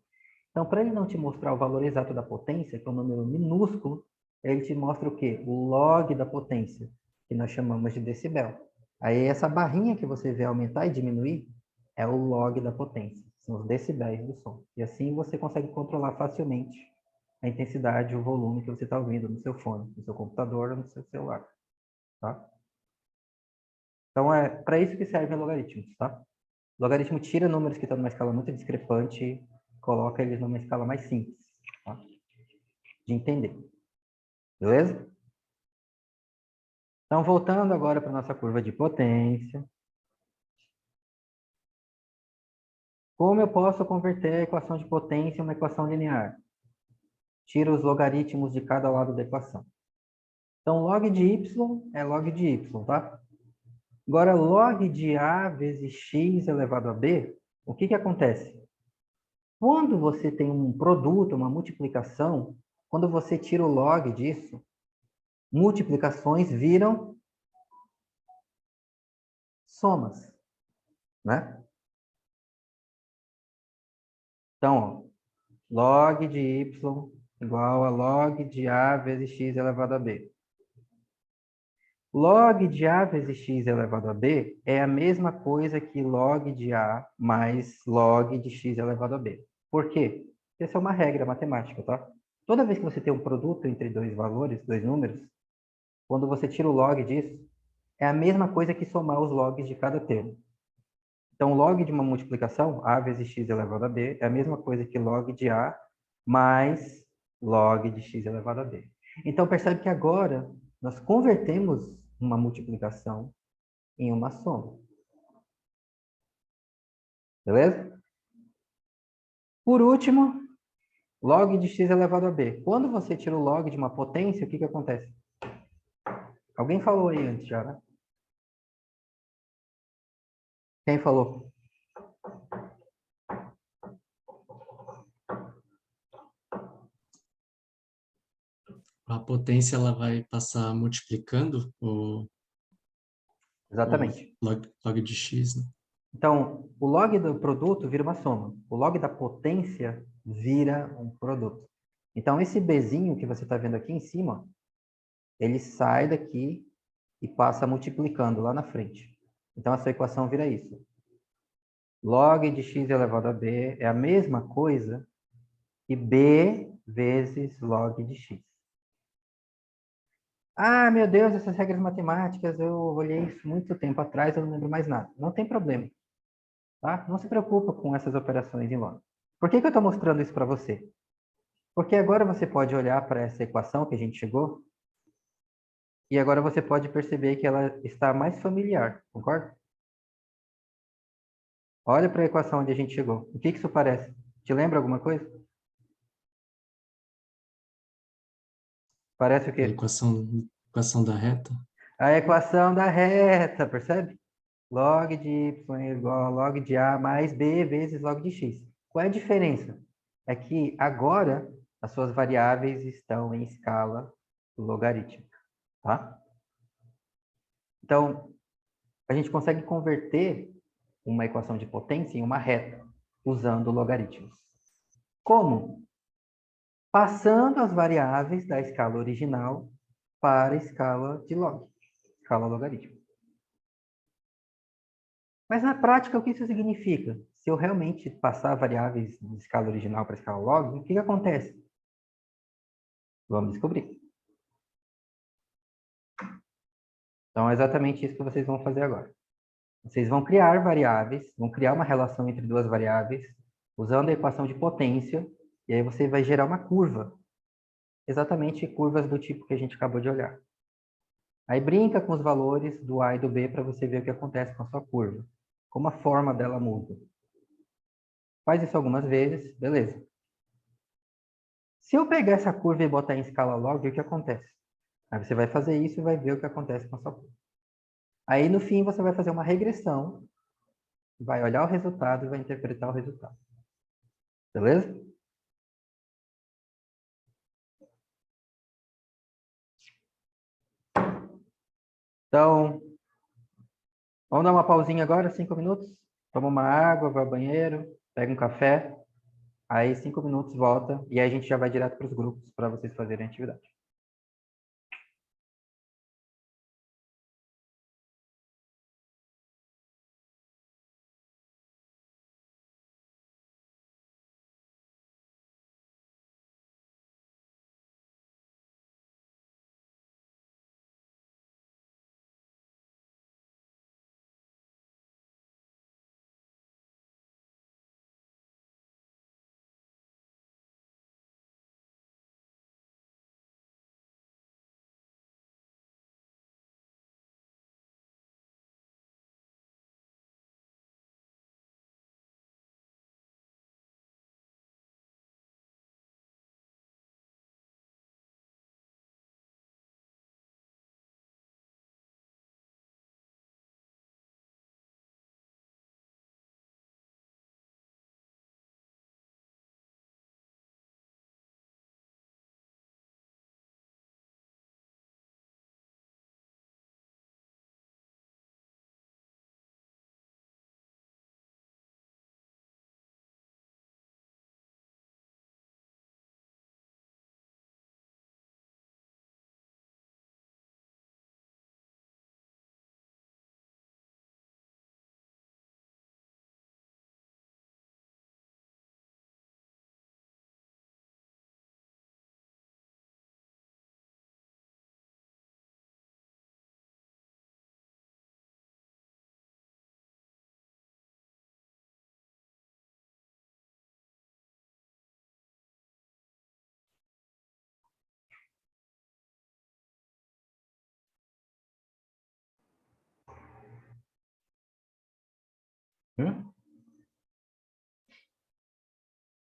Então, para ele não te mostrar o valor exato da potência, que é um número minúsculo, ele te mostra o quê? O log da potência, que nós chamamos de decibel. Aí, essa barrinha que você vê aumentar e diminuir é o log da potência, são os decibéis do som. E assim você consegue controlar facilmente a intensidade, o volume que você está ouvindo no seu fone, no seu computador ou no seu celular. Tá? Então, é para isso que servem logaritmos, tá? O logaritmo tira números que estão numa escala muito discrepante e coloca eles numa escala mais simples, tá? De entender. Beleza? Então, voltando agora para a nossa curva de potência. Como eu posso converter a equação de potência em uma equação linear? Tiro os logaritmos de cada lado da equação. Então, log de y é log de y, tá? Agora, log de a vezes x elevado a b, o que acontece? Quando você tem um produto, uma multiplicação, quando você tira o log disso, multiplicações viram somas, né? Então, ó, log de y igual a log de a vezes x elevado a b. Log de a vezes x elevado a b é a mesma coisa que log de a mais log de x elevado a b. Por quê? Essa é uma regra matemática, tá? Toda vez que você tem um produto entre dois valores, dois números, quando você tira o log disso, é a mesma coisa que somar os logs de cada termo. Então, log de uma multiplicação, a vezes x elevado a b, é a mesma coisa que log de a mais log de x elevado a b. Então, percebe que agora nós convertemos uma multiplicação em uma soma. Beleza? Por último, log de x elevado a b. Quando você tira o log de uma potência, o que acontece? Alguém falou aí antes já, né? Quem falou? A potência ela vai passar multiplicando Exatamente. log de x, né? Então, o log do produto vira uma soma. O log da potência vira um produto. Então, esse Bzinho que você está vendo aqui em cima, ele sai daqui e passa multiplicando lá na frente. Então, a sua equação vira isso. Log de x elevado a b é a mesma coisa que b vezes log de x. Ah, meu Deus, essas regras matemáticas, eu olhei isso muito tempo atrás, eu não lembro mais nada. Não tem problema. Tá? Não se preocupa com essas operações em log. Por que eu estou mostrando isso para você? Porque agora você pode olhar para essa equação que a gente chegou e agora você pode perceber que ela está mais familiar, concorda? Olha para a equação onde a gente chegou. O que isso parece? Te lembra alguma coisa? Parece o A quê? equação da reta. A equação da reta, percebe? log de y é igual a log de a mais b vezes log de x. Qual é a diferença? É que agora as suas variáveis estão em escala logarítmica, tá? Então, a gente consegue converter uma equação de potência em uma reta usando logaritmos. Como? Passando as variáveis da escala original para a escala de log, escala logarítmica. Mas na prática, o que isso significa? Se eu realmente passar variáveis de escala original para a escala log, o que acontece? Vamos descobrir. Então, é exatamente isso que vocês vão fazer agora. Vocês vão criar variáveis, vão criar uma relação entre duas variáveis, usando a equação de potência, e aí você vai gerar uma curva. Exatamente curvas do tipo que a gente acabou de olhar. Aí brinca com os valores do A e do B para você ver o que acontece com a sua curva. Como a forma dela muda. Faz isso algumas vezes, beleza. Se eu pegar essa curva e botar em escala log, o que acontece? Aí você vai fazer isso e vai ver o que acontece com a sua curva. Aí no fim você vai fazer uma regressão, vai olhar o resultado e vai interpretar o resultado. Beleza? Então, vamos dar uma pausinha agora, 5 minutos? Toma uma água, vai ao banheiro, pega um café, aí 5 minutos volta, e aí a gente já vai direto para os grupos para vocês fazerem a atividade.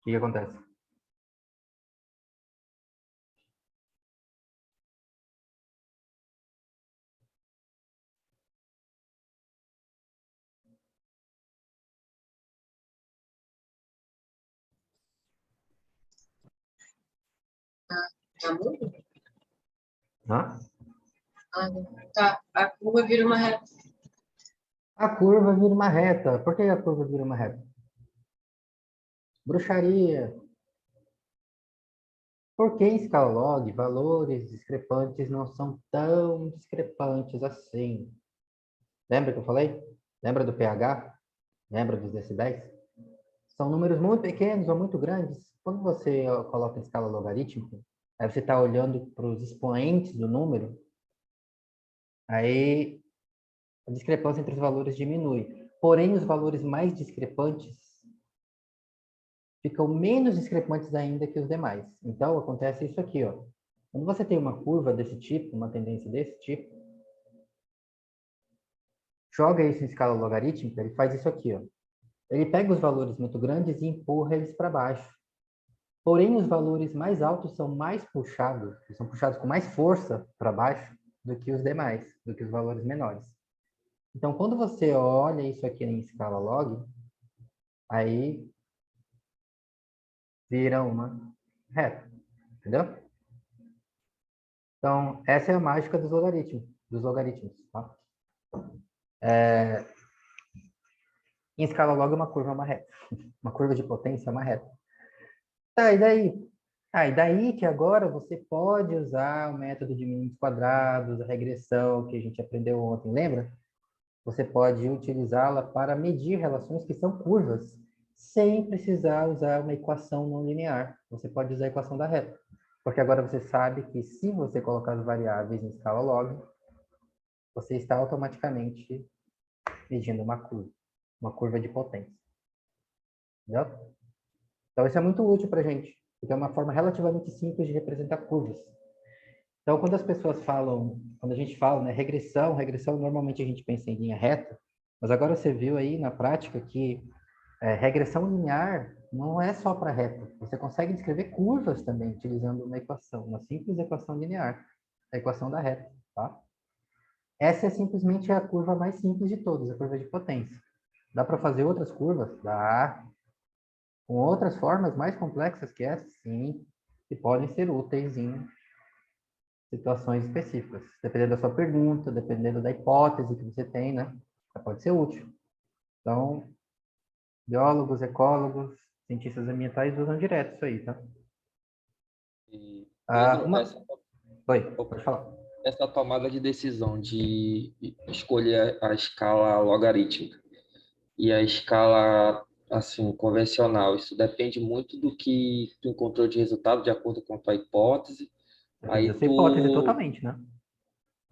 O que acontece? Tá mudo? Hã? Ah, tá. A curva vira uma reta. A curva vira uma reta. Por que a curva vira uma reta? Bruxaria. Porque em escala log, valores discrepantes não são tão discrepantes assim. Lembra que eu falei? Lembra do pH? Lembra dos decibéis? São números muito pequenos ou muito grandes. Quando você coloca em escala logarítmica, aí você está olhando para os expoentes do número, aí a discrepância entre os valores diminui. Porém, os valores mais discrepantes ficam menos discrepantes ainda que os demais. Então, acontece isso aqui, ó. Quando você tem uma curva desse tipo, uma tendência desse tipo, joga isso em escala logarítmica, ele faz isso aqui, ó. Ele pega os valores muito grandes e empurra eles para baixo. Porém, os valores mais altos são mais puxados, são puxados com mais força para baixo do que os demais, do que os valores menores. Então, quando você olha isso aqui em escala log, aí vira uma reta, entendeu? Então, essa é a mágica dos logaritmos, tá? Em escala log, uma curva é uma reta. Uma curva de potência é uma reta. Tá, e daí? E daí que agora você pode usar o método de mínimos quadrados, a regressão que a gente aprendeu ontem, lembra? Você pode utilizá-la para medir relações que são curvas, sem precisar usar uma equação não linear. Você pode usar a equação da reta. Porque agora você sabe que se você colocar as variáveis em escala log, você está automaticamente medindo uma curva de potência. Entendeu? Então, isso é muito útil para a gente, porque é uma forma relativamente simples de representar curvas. Então, quando as pessoas falam, quando a gente fala, né, regressão normalmente a gente pensa em linha reta, mas agora você viu aí na prática que regressão linear não é só para reta. Você consegue descrever curvas também utilizando uma equação, uma simples equação linear, a equação da reta, tá? Essa é simplesmente a curva mais simples de todas, a curva de potência. Dá para fazer outras curvas? Dá. Com outras formas mais complexas que essa, sim, que podem ser úteis em situações específicas. Dependendo da sua pergunta, dependendo da hipótese que você tem, né? Pode ser útil. Então, biólogos, ecólogos, cientistas ambientais usam direto isso aí, tá? E, Ah, Pedro, Oi, pode falar. essa tomada de decisão de escolher a escala logarítmica e a escala assim convencional, isso depende muito do que tu encontrou de resultado de acordo com a tua hipótese. Depende Aí da sua hipótese tu, totalmente, né?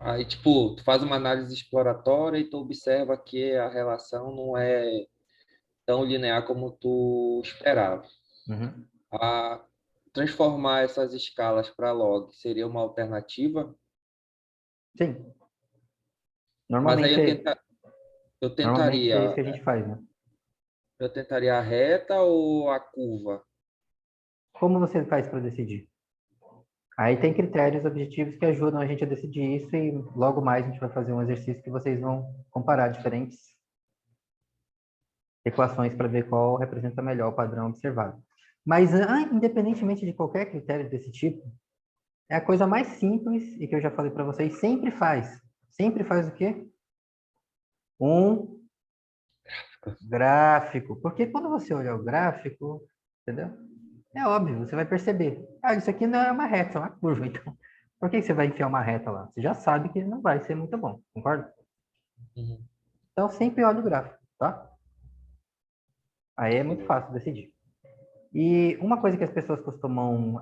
aí tipo, tu faz uma análise exploratória e tu observa que a relação não é tão linear como tu esperava. Uhum. A transformar essas escalas para log seria uma alternativa, Sim. mas aí Normalmente, eu normalmente é isso tentaria que a gente faz, né? Eu tentaria a reta ou a curva? Como você faz para decidir? Aí tem critérios objetivos que ajudam a gente a decidir isso e logo mais a gente vai fazer um exercício que vocês vão comparar diferentes equações para ver qual representa melhor o padrão observado. Mas, independentemente de qualquer critério desse tipo, é a coisa mais simples e que eu já falei para vocês, sempre faz. Sempre faz o quê? Um gráfico. Porque quando você olha o gráfico, entendeu? É óbvio, você vai perceber. Isso aqui não é uma reta, é uma curva. Então, por que você vai enfiar uma reta lá? Você já sabe que não vai ser muito bom, concorda? Uhum. Então, sempre olha o gráfico, tá? Aí é muito Beleza. fácil decidir. E uma coisa que as pessoas costumam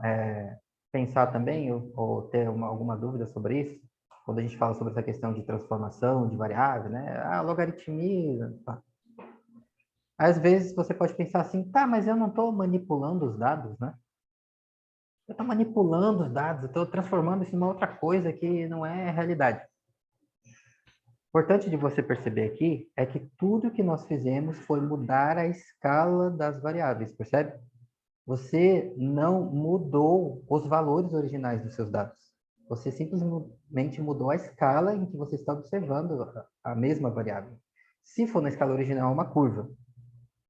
pensar também, ou ter alguma dúvida sobre isso, quando a gente fala sobre essa questão de transformação de variável, né? Logaritmia, tá? Às vezes você pode pensar assim, tá, mas eu não estou manipulando os dados, né? Eu estou manipulando os dados, eu estou transformando isso em uma outra coisa que não é realidade. O importante de você perceber aqui é que tudo que nós fizemos foi mudar a escala das variáveis, percebe? Você não mudou os valores originais dos seus dados. Você simplesmente mudou a escala em que você está observando a mesma variável. Se for na escala original, é uma curva.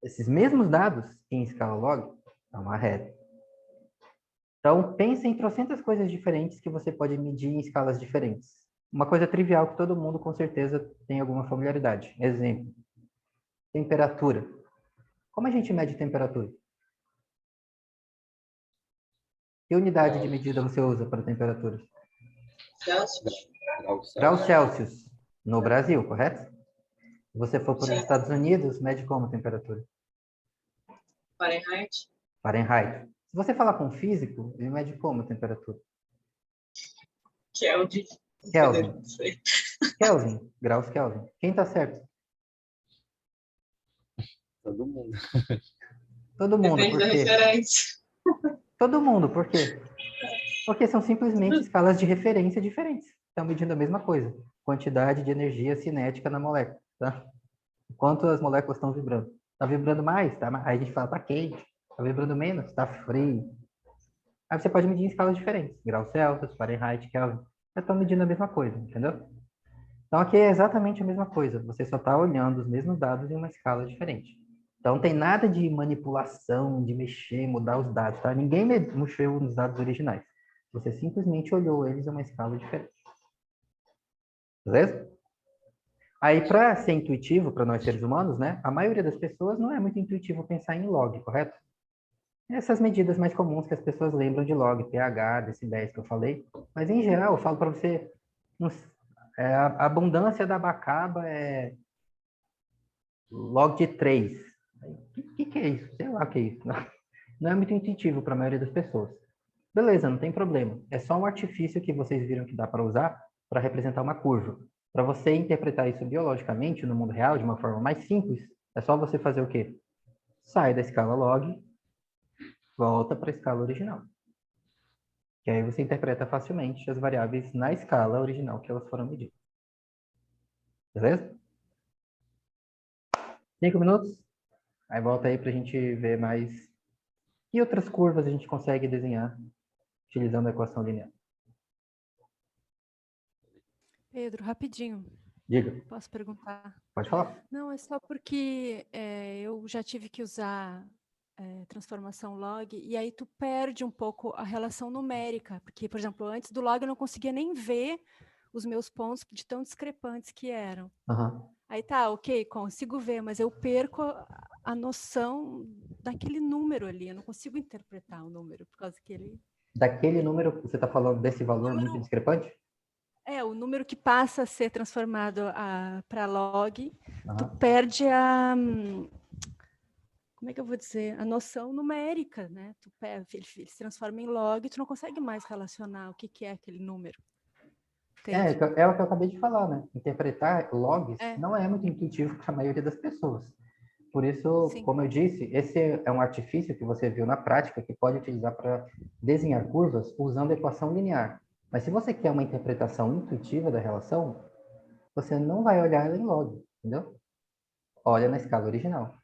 Esses mesmos dados, em escala log, é uma reta. Então, pense em trocentas coisas diferentes que você pode medir em escalas diferentes. Uma coisa trivial que todo mundo, com certeza, tem alguma familiaridade. Exemplo, temperatura. Como a gente mede temperatura? Que unidade de Grau, medida você usa para temperatura? Celsius? grau Graus Celsius. Celsius, no Brasil, correto? Se você for para os Sim. Estados Unidos, mede como a temperatura? Fahrenheit? Fahrenheit. Se você falar com um físico, ele mede como a temperatura? Kelvin? Kelvin. Não sei. Kelvin, graus Kelvin. Quem está certo? Todo mundo. Todo mundo, Depende por da quê? referência. Todo mundo, por quê? Porque são simplesmente escalas de referência diferentes. Estão medindo a mesma coisa. Quantidade de energia cinética na molécula, tá? Quanto as moléculas estão vibrando. Está vibrando mais? Tá? Aí a gente fala, tá quente. Está vibrando menos? Está frio. Aí você pode medir em escalas diferentes. Graus Celsius, Fahrenheit, Kelvin. Estão medindo a mesma coisa, entendeu? Então, aqui é exatamente a mesma coisa. Você só está olhando os mesmos dados em uma escala diferente. Então, não tem nada de manipulação, de mexer, mudar os dados, tá? Ninguém mexeu nos dados originais. Você simplesmente olhou eles em uma escala diferente. Beleza? Aí, para ser intuitivo para nós seres humanos, né? A maioria das pessoas não é muito intuitivo pensar em log, correto? Essas medidas mais comuns que as pessoas lembram de log, pH, decibéis que eu falei. Mas, em geral, eu falo para você, a abundância da abacaba é log de 3. O que é isso? Sei lá o que é isso. Não é muito intuitivo para a maioria das pessoas. Beleza, não tem problema. É só um artifício que vocês viram que dá para usar para representar uma curva. Para você interpretar isso biologicamente no mundo real de uma forma mais simples, é só você fazer o quê? Sai da escala log, volta para a escala original. Que aí você interpreta facilmente as variáveis na escala original que elas foram medidas. Beleza? 5 minutos? Aí volta aí para a gente ver mais que outras curvas a gente consegue desenhar utilizando a equação linear. Pedro, rapidinho, Diga, posso perguntar? pode falar. Não, é só porque eu já tive que usar transformação log, e aí tu perde um pouco a relação numérica, porque, por exemplo, antes do log eu não conseguia nem ver os meus pontos de tão discrepantes que eram. Uhum. Aí tá, ok, consigo ver, mas eu perco a noção daquele número ali, eu não consigo interpretar o número, por causa que ele... Daquele número, você está falando desse valor muito discrepante? O número que passa a ser transformado para log, tu Uhum. perde a... Como é que eu vou dizer? A noção numérica, né? Ele se transforma em log, tu não consegue mais relacionar o que é aquele número. É, Entende? é o que eu acabei de falar, né? Interpretar logs É, não é muito intuitivo para a maioria das pessoas. Por isso, sim. como eu disse, esse é um artifício que você viu na prática que pode utilizar para desenhar curvas usando equação linear. Mas se você quer uma interpretação intuitiva da relação, você não vai olhar ela em log, entendeu? Olha na escala original.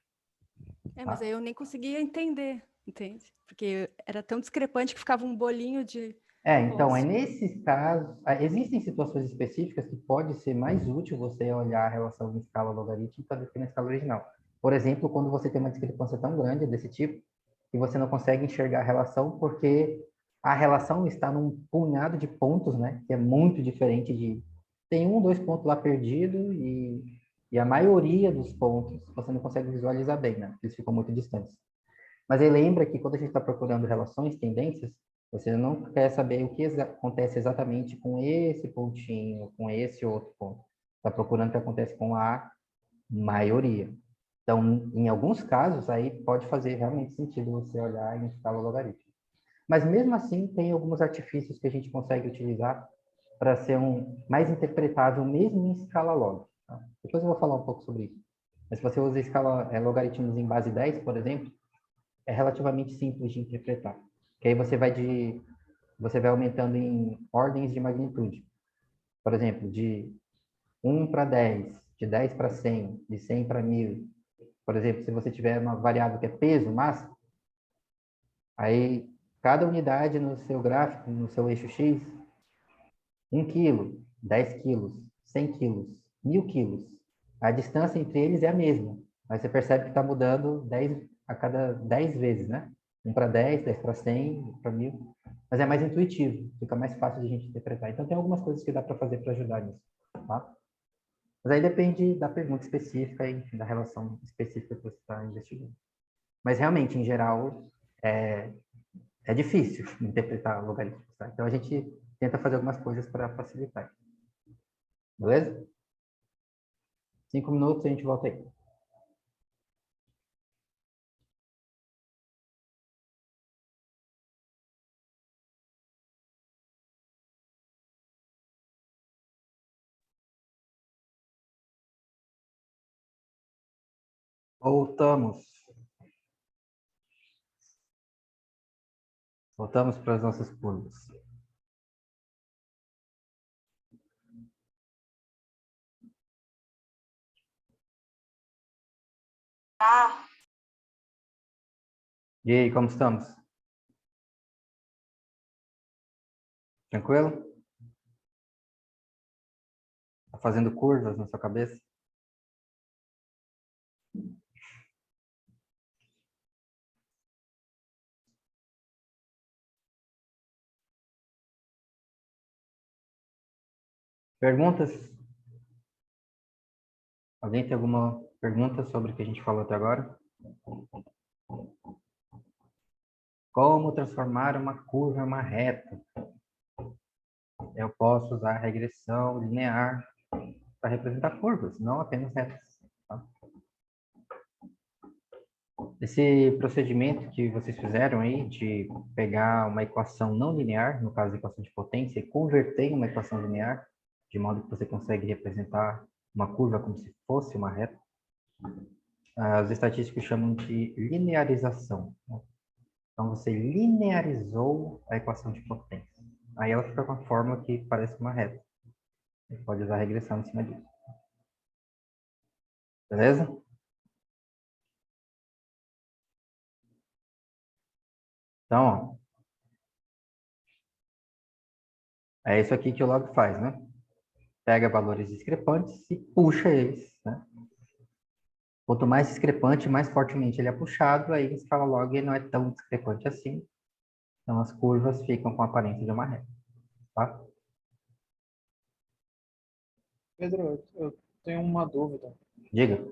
Mas Tá? aí eu nem conseguia entender, entende? Porque era tão discrepante que ficava um bolinho de Então, é pontos. nesses casos, existem situações específicas que pode ser mais útil você olhar a relação em escala logarítmica do que na escala original. Por exemplo, quando você tem uma discrepância tão grande desse tipo, que você não consegue enxergar a relação porque a relação está num punhado de pontos, né? Que é muito diferente de... Tem um, dois pontos lá perdido e a maioria dos pontos você não consegue visualizar bem, né? Eles ficam muito distantes. Mas aí lembra que quando a gente está procurando relações, tendências, você não quer saber o que acontece exatamente com esse pontinho, com esse outro ponto. Está procurando o que acontece com a maioria. Então, em alguns casos, aí pode fazer realmente sentido você olhar em escala logarítmica. Mas mesmo assim, tem alguns artifícios que a gente consegue utilizar para ser mais interpretável, mesmo em escala log. Tá? Depois eu vou falar um pouco sobre isso. Mas se você usa escala logaritmos em base 10, por exemplo, é relativamente simples de interpretar. Que aí você vai aumentando em ordens de magnitude. Por exemplo, de 1 para 10, de 10 para 100, de 100 para 1000. Por exemplo, se você tiver uma variável que é peso, massa, aí cada unidade no seu gráfico, no seu eixo X, 1 quilo, 10 quilos, 100 quilos, 1000 quilos. A distância entre eles é a mesma, mas você percebe que está mudando 10 a cada 10 vezes, né? 1 para 10, 10 para 100, para 1000. Mas é mais intuitivo, fica mais fácil de a gente interpretar. Então, tem algumas coisas que dá para fazer para ajudar nisso, tá? Mas aí depende da pergunta específica e da relação específica que você está investigando. Mas, realmente, em geral, é difícil interpretar logaritmos, tá? Então, a gente tenta fazer algumas coisas para facilitar. Beleza? 5 minutos e a gente volta aí. Voltamos. Voltamos para as nossas curvas. E aí, como estamos? Tranquilo? fazendo curvas na sua cabeça? Perguntas? Alguém tem alguma pergunta sobre o que a gente falou até agora? Como transformar uma curva em uma reta? Eu posso usar regressão linear para representar curvas, não apenas retas. Tá? Esse procedimento que vocês fizeram aí de pegar uma equação não linear, no caso a equação de potência, e converter em uma equação linear, de modo que você consegue representar uma curva como se fosse uma reta, os estatísticos chamam de linearização. Né? Então, você linearizou a equação de potência. Aí ela fica com a fórmula que parece uma reta. Você pode usar regressão em cima disso. Beleza? Então, ó, é isso aqui que o log faz, né? Pega valores discrepantes e puxa eles, né? Quanto mais discrepante, mais fortemente ele é puxado, aí a escala log não é tão discrepante assim. Então, as curvas ficam com a aparência de uma reta, tá? Pedro, eu tenho uma dúvida. Diga.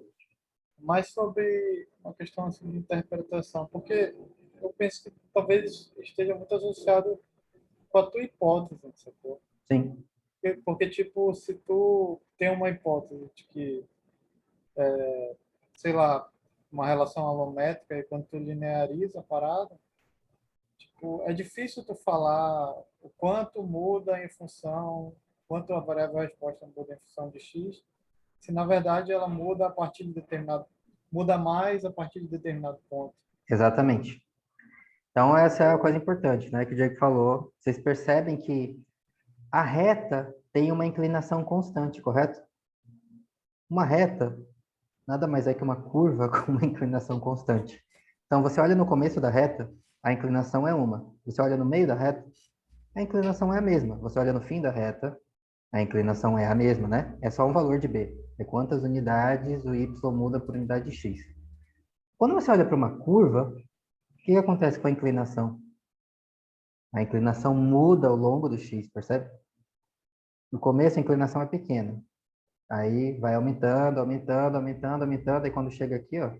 Mais sobre uma questão assim, de interpretação, porque eu penso que talvez esteja muito associado com a tua hipótese, sacou? Sim. Porque, tipo, se tu tem uma hipótese de que, sei lá, uma relação alométrica e quando tu lineariza a parada, tipo, é difícil tu falar o quanto muda em função, quanto a variável resposta muda em função de x, se na verdade ela muda a partir de determinado, muda mais a partir de determinado ponto. Exatamente. Então, essa é a coisa importante, né? Que o Diego falou. Vocês percebem que a reta tem uma inclinação constante, correto? Uma reta nada mais é que uma curva com uma inclinação constante. Então, você olha no começo da reta, a inclinação é uma. Você olha no meio da reta, a inclinação é a mesma. Você olha no fim da reta, a inclinação é a mesma, né? É só um valor de b. É quantas unidades o y muda por unidade de x. Quando você olha para uma curva, o que acontece com a inclinação? A inclinação muda ao longo do x, percebe? No começo a inclinação é pequena. Aí vai aumentando, aumentando, aumentando, aumentando, e quando chega aqui, ó,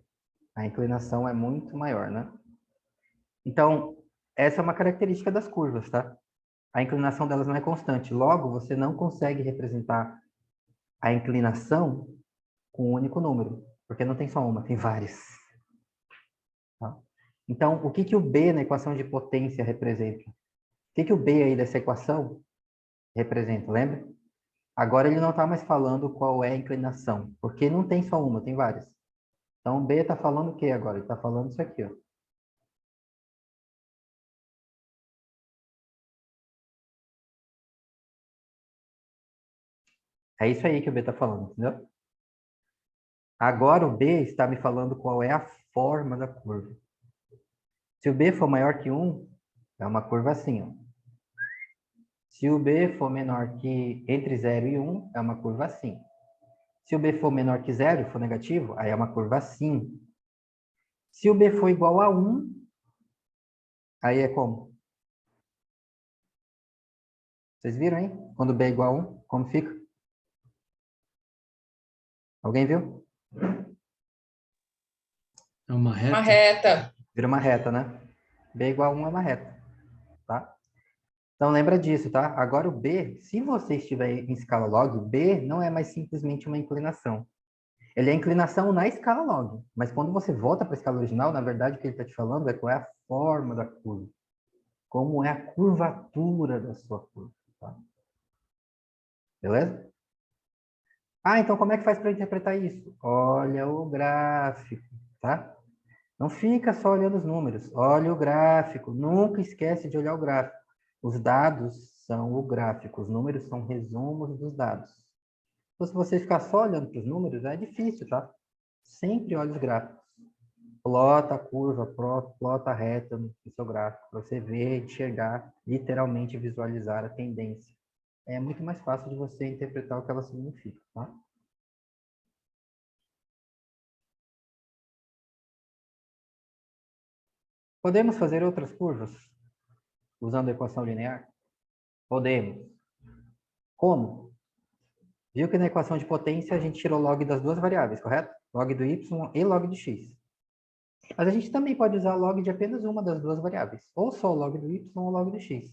a inclinação é muito maior, né? Então, essa é uma característica das curvas, tá? A inclinação delas não é constante. Logo, você não consegue representar a inclinação com um único número, porque não tem só uma, tem várias. Tá? Então, o que que o B na equação de potência representa? O que que o B aí dessa equação representa, lembra? Agora ele não está mais falando qual é a inclinação, porque não tem só uma, tem várias. Então, o B está falando o que agora? Ele está falando isso aqui, ó. É isso aí que o B está falando, entendeu? Agora o B está me falando qual é a forma da curva. Se o B for maior que 1, é uma curva assim, ó. Se o B for menor que entre 0 e 1, é uma curva assim. Se o B for menor que 0, for negativo, aí é uma curva assim. Se o B for igual a 1, aí é como? Vocês viram, hein? Quando B é igual a 1, como fica? Alguém viu? É uma reta? Uma reta. Vira uma reta, né? B igual a 1 é uma reta, tá? Então, lembra disso, tá? Agora, o B, se você estiver em escala log, o B não é mais simplesmente uma inclinação. Ele é inclinação na escala log. Mas quando você volta para a escala original, na verdade, o que ele está te falando é qual é a forma da curva. Como é a curvatura da sua curva, tá? Beleza? Ah, então como é que faz para interpretar isso? Olha o gráfico, tá? Não fica só olhando os números. Olha o gráfico. Nunca esquece de olhar o gráfico. Os dados são o gráfico. Os números são resumos dos dados. Então, se você ficar só olhando para os números, é difícil, tá? Sempre olhe os gráficos. Plota a curva, plota a reta no seu gráfico, para você ver, enxergar, literalmente visualizar a tendência. Aí é muito mais fácil de você interpretar o que ela significa, tá? Podemos fazer outras curvas usando a equação linear? Podemos. Como? Viu que na equação de potência a gente tirou log das duas variáveis, correto? Log do y e log de x. Mas a gente também pode usar log de apenas uma das duas variáveis, ou só log do y ou log do x,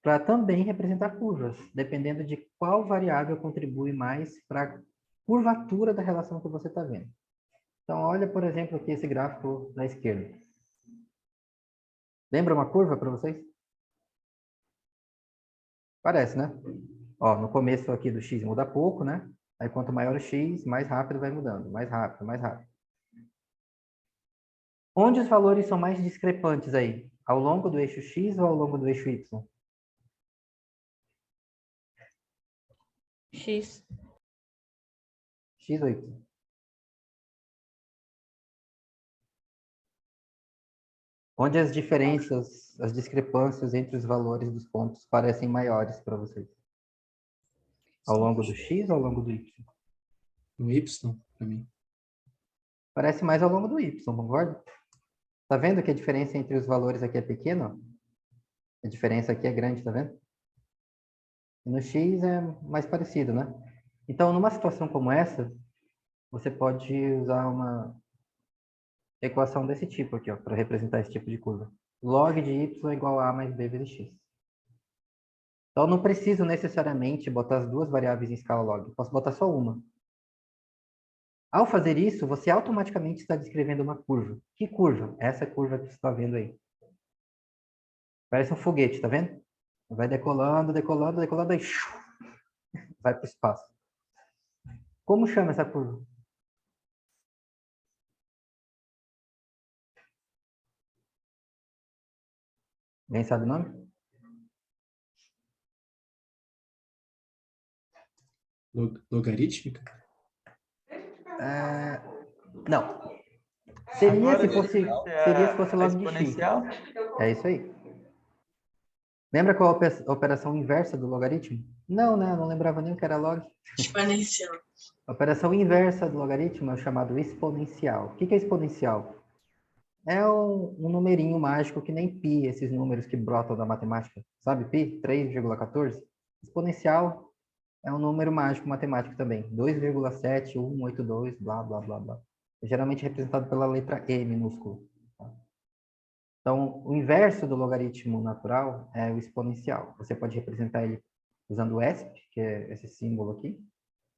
para também representar curvas, dependendo de qual variável contribui mais para a curvatura da relação que você está vendo. Então, olha, por exemplo, aqui esse gráfico da esquerda. Lembra uma curva para vocês? Parece, né? Ó, no começo aqui do x muda pouco, né? Aí quanto maior o x, mais rápido vai mudando. Mais rápido, mais rápido. Onde os valores são mais discrepantes aí? Ao longo do eixo x ou ao longo do eixo y? X. X ou y? Onde as diferenças, as discrepâncias entre os valores dos pontos parecem maiores para vocês? Ao longo do x ou ao longo do y? No y, para mim. Parece mais ao longo do y, concorda? Tá vendo que a diferença entre os valores aqui é pequena? A diferença aqui é grande, tá vendo? E no x é mais parecido, né? Então, numa situação como essa, você pode usar uma equação desse tipo aqui, ó, para representar esse tipo de curva. Log de y é igual a a mais b vezes x. Então, não preciso necessariamente botar as duas variáveis em escala log. Posso botar só uma. Ao fazer isso, você automaticamente está descrevendo uma curva. Que curva? Essa curva que você está vendo aí. Parece um foguete, tá vendo? Vai decolando, decolando, decolando, aí vai para o espaço. Como chama essa curva? Alguém sabe o nome? Logarítmica? Não. Seria se fosse log de x. Exponencial? É isso aí. Lembra qual a operação inversa do logaritmo? Não, né? Eu não lembrava nem o que era log. Exponencial. A operação inversa do logaritmo é chamado exponencial. O que é exponencial? É um numerinho mágico que nem pi, esses números que brotam da matemática. Sabe pi? 3,14. Exponencial é um número mágico matemático também. 2,7182, blá, blá, blá, blá. É geralmente representado pela letra E minúsculo. Então, o inverso do logaritmo natural é o exponencial. Você pode representar ele usando o ESP, que é esse símbolo aqui,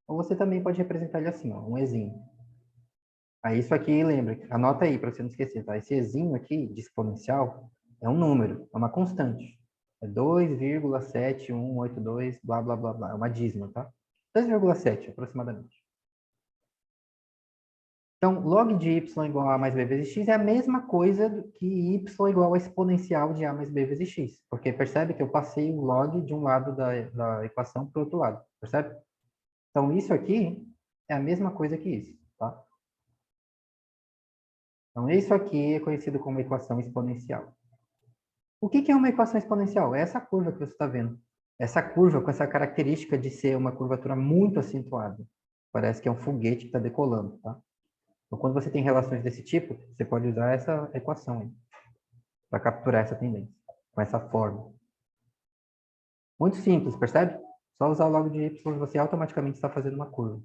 ou você também pode representar ele assim, ó, um Ezinho. Aí isso aqui, lembra, anota aí para você não esquecer, tá? Esse Ezinho aqui de exponencial é um número, é uma constante. É 2,7182, blá, blá, blá, blá. É uma dízima, tá? 2,7 aproximadamente. Então, log de y igual a mais b vezes x é a mesma coisa que y igual a exponencial de a mais b vezes x. Porque percebe que eu passei o log de um lado da equação para o outro lado. Percebe? Então, isso aqui é a mesma coisa que isso. Tá? Então, isso aqui é conhecido como equação exponencial. O que é uma equação exponencial? É essa curva que você está vendo. Essa curva com essa característica de ser uma curvatura muito acentuada. Parece que é um foguete que está decolando. Tá? Então, quando você tem relações desse tipo, você pode usar essa equação aí para capturar essa tendência, com essa forma. Muito simples, percebe? Só usar o log de y, você automaticamente está fazendo uma curva.